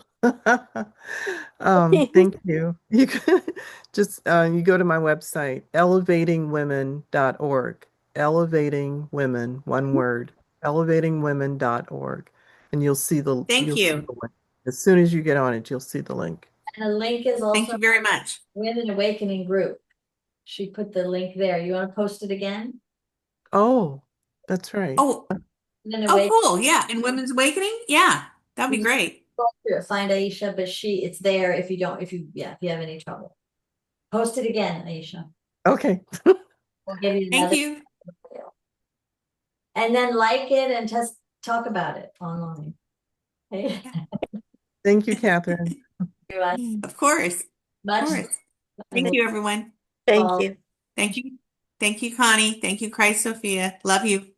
thank you. You can just you go to my website, elevatingwomen.org. Elevating Women, one word, elevatingwomen.org. And you'll see the Thank you. link. As soon as you get on it, you'll see the link. And the link is Thank also you very much. Women Awakening group. She put the link there. You want to post it again? Oh, that's right. Oh, Women oh, Awakening. cool. Yeah. In Women's Awakening? Yeah, that'd be great. Find Aisha, but it's there if you have any trouble. Post it again, Aisha. Okay. We'll give you Thank another. you. And then like it and just talk about it online. Okay? Thank you, Catherine. Of course. Much. Of course. Thank you, everyone. Thank you. Thank you. Thank you, Connie. Thank you, Christ Sophia. Love you.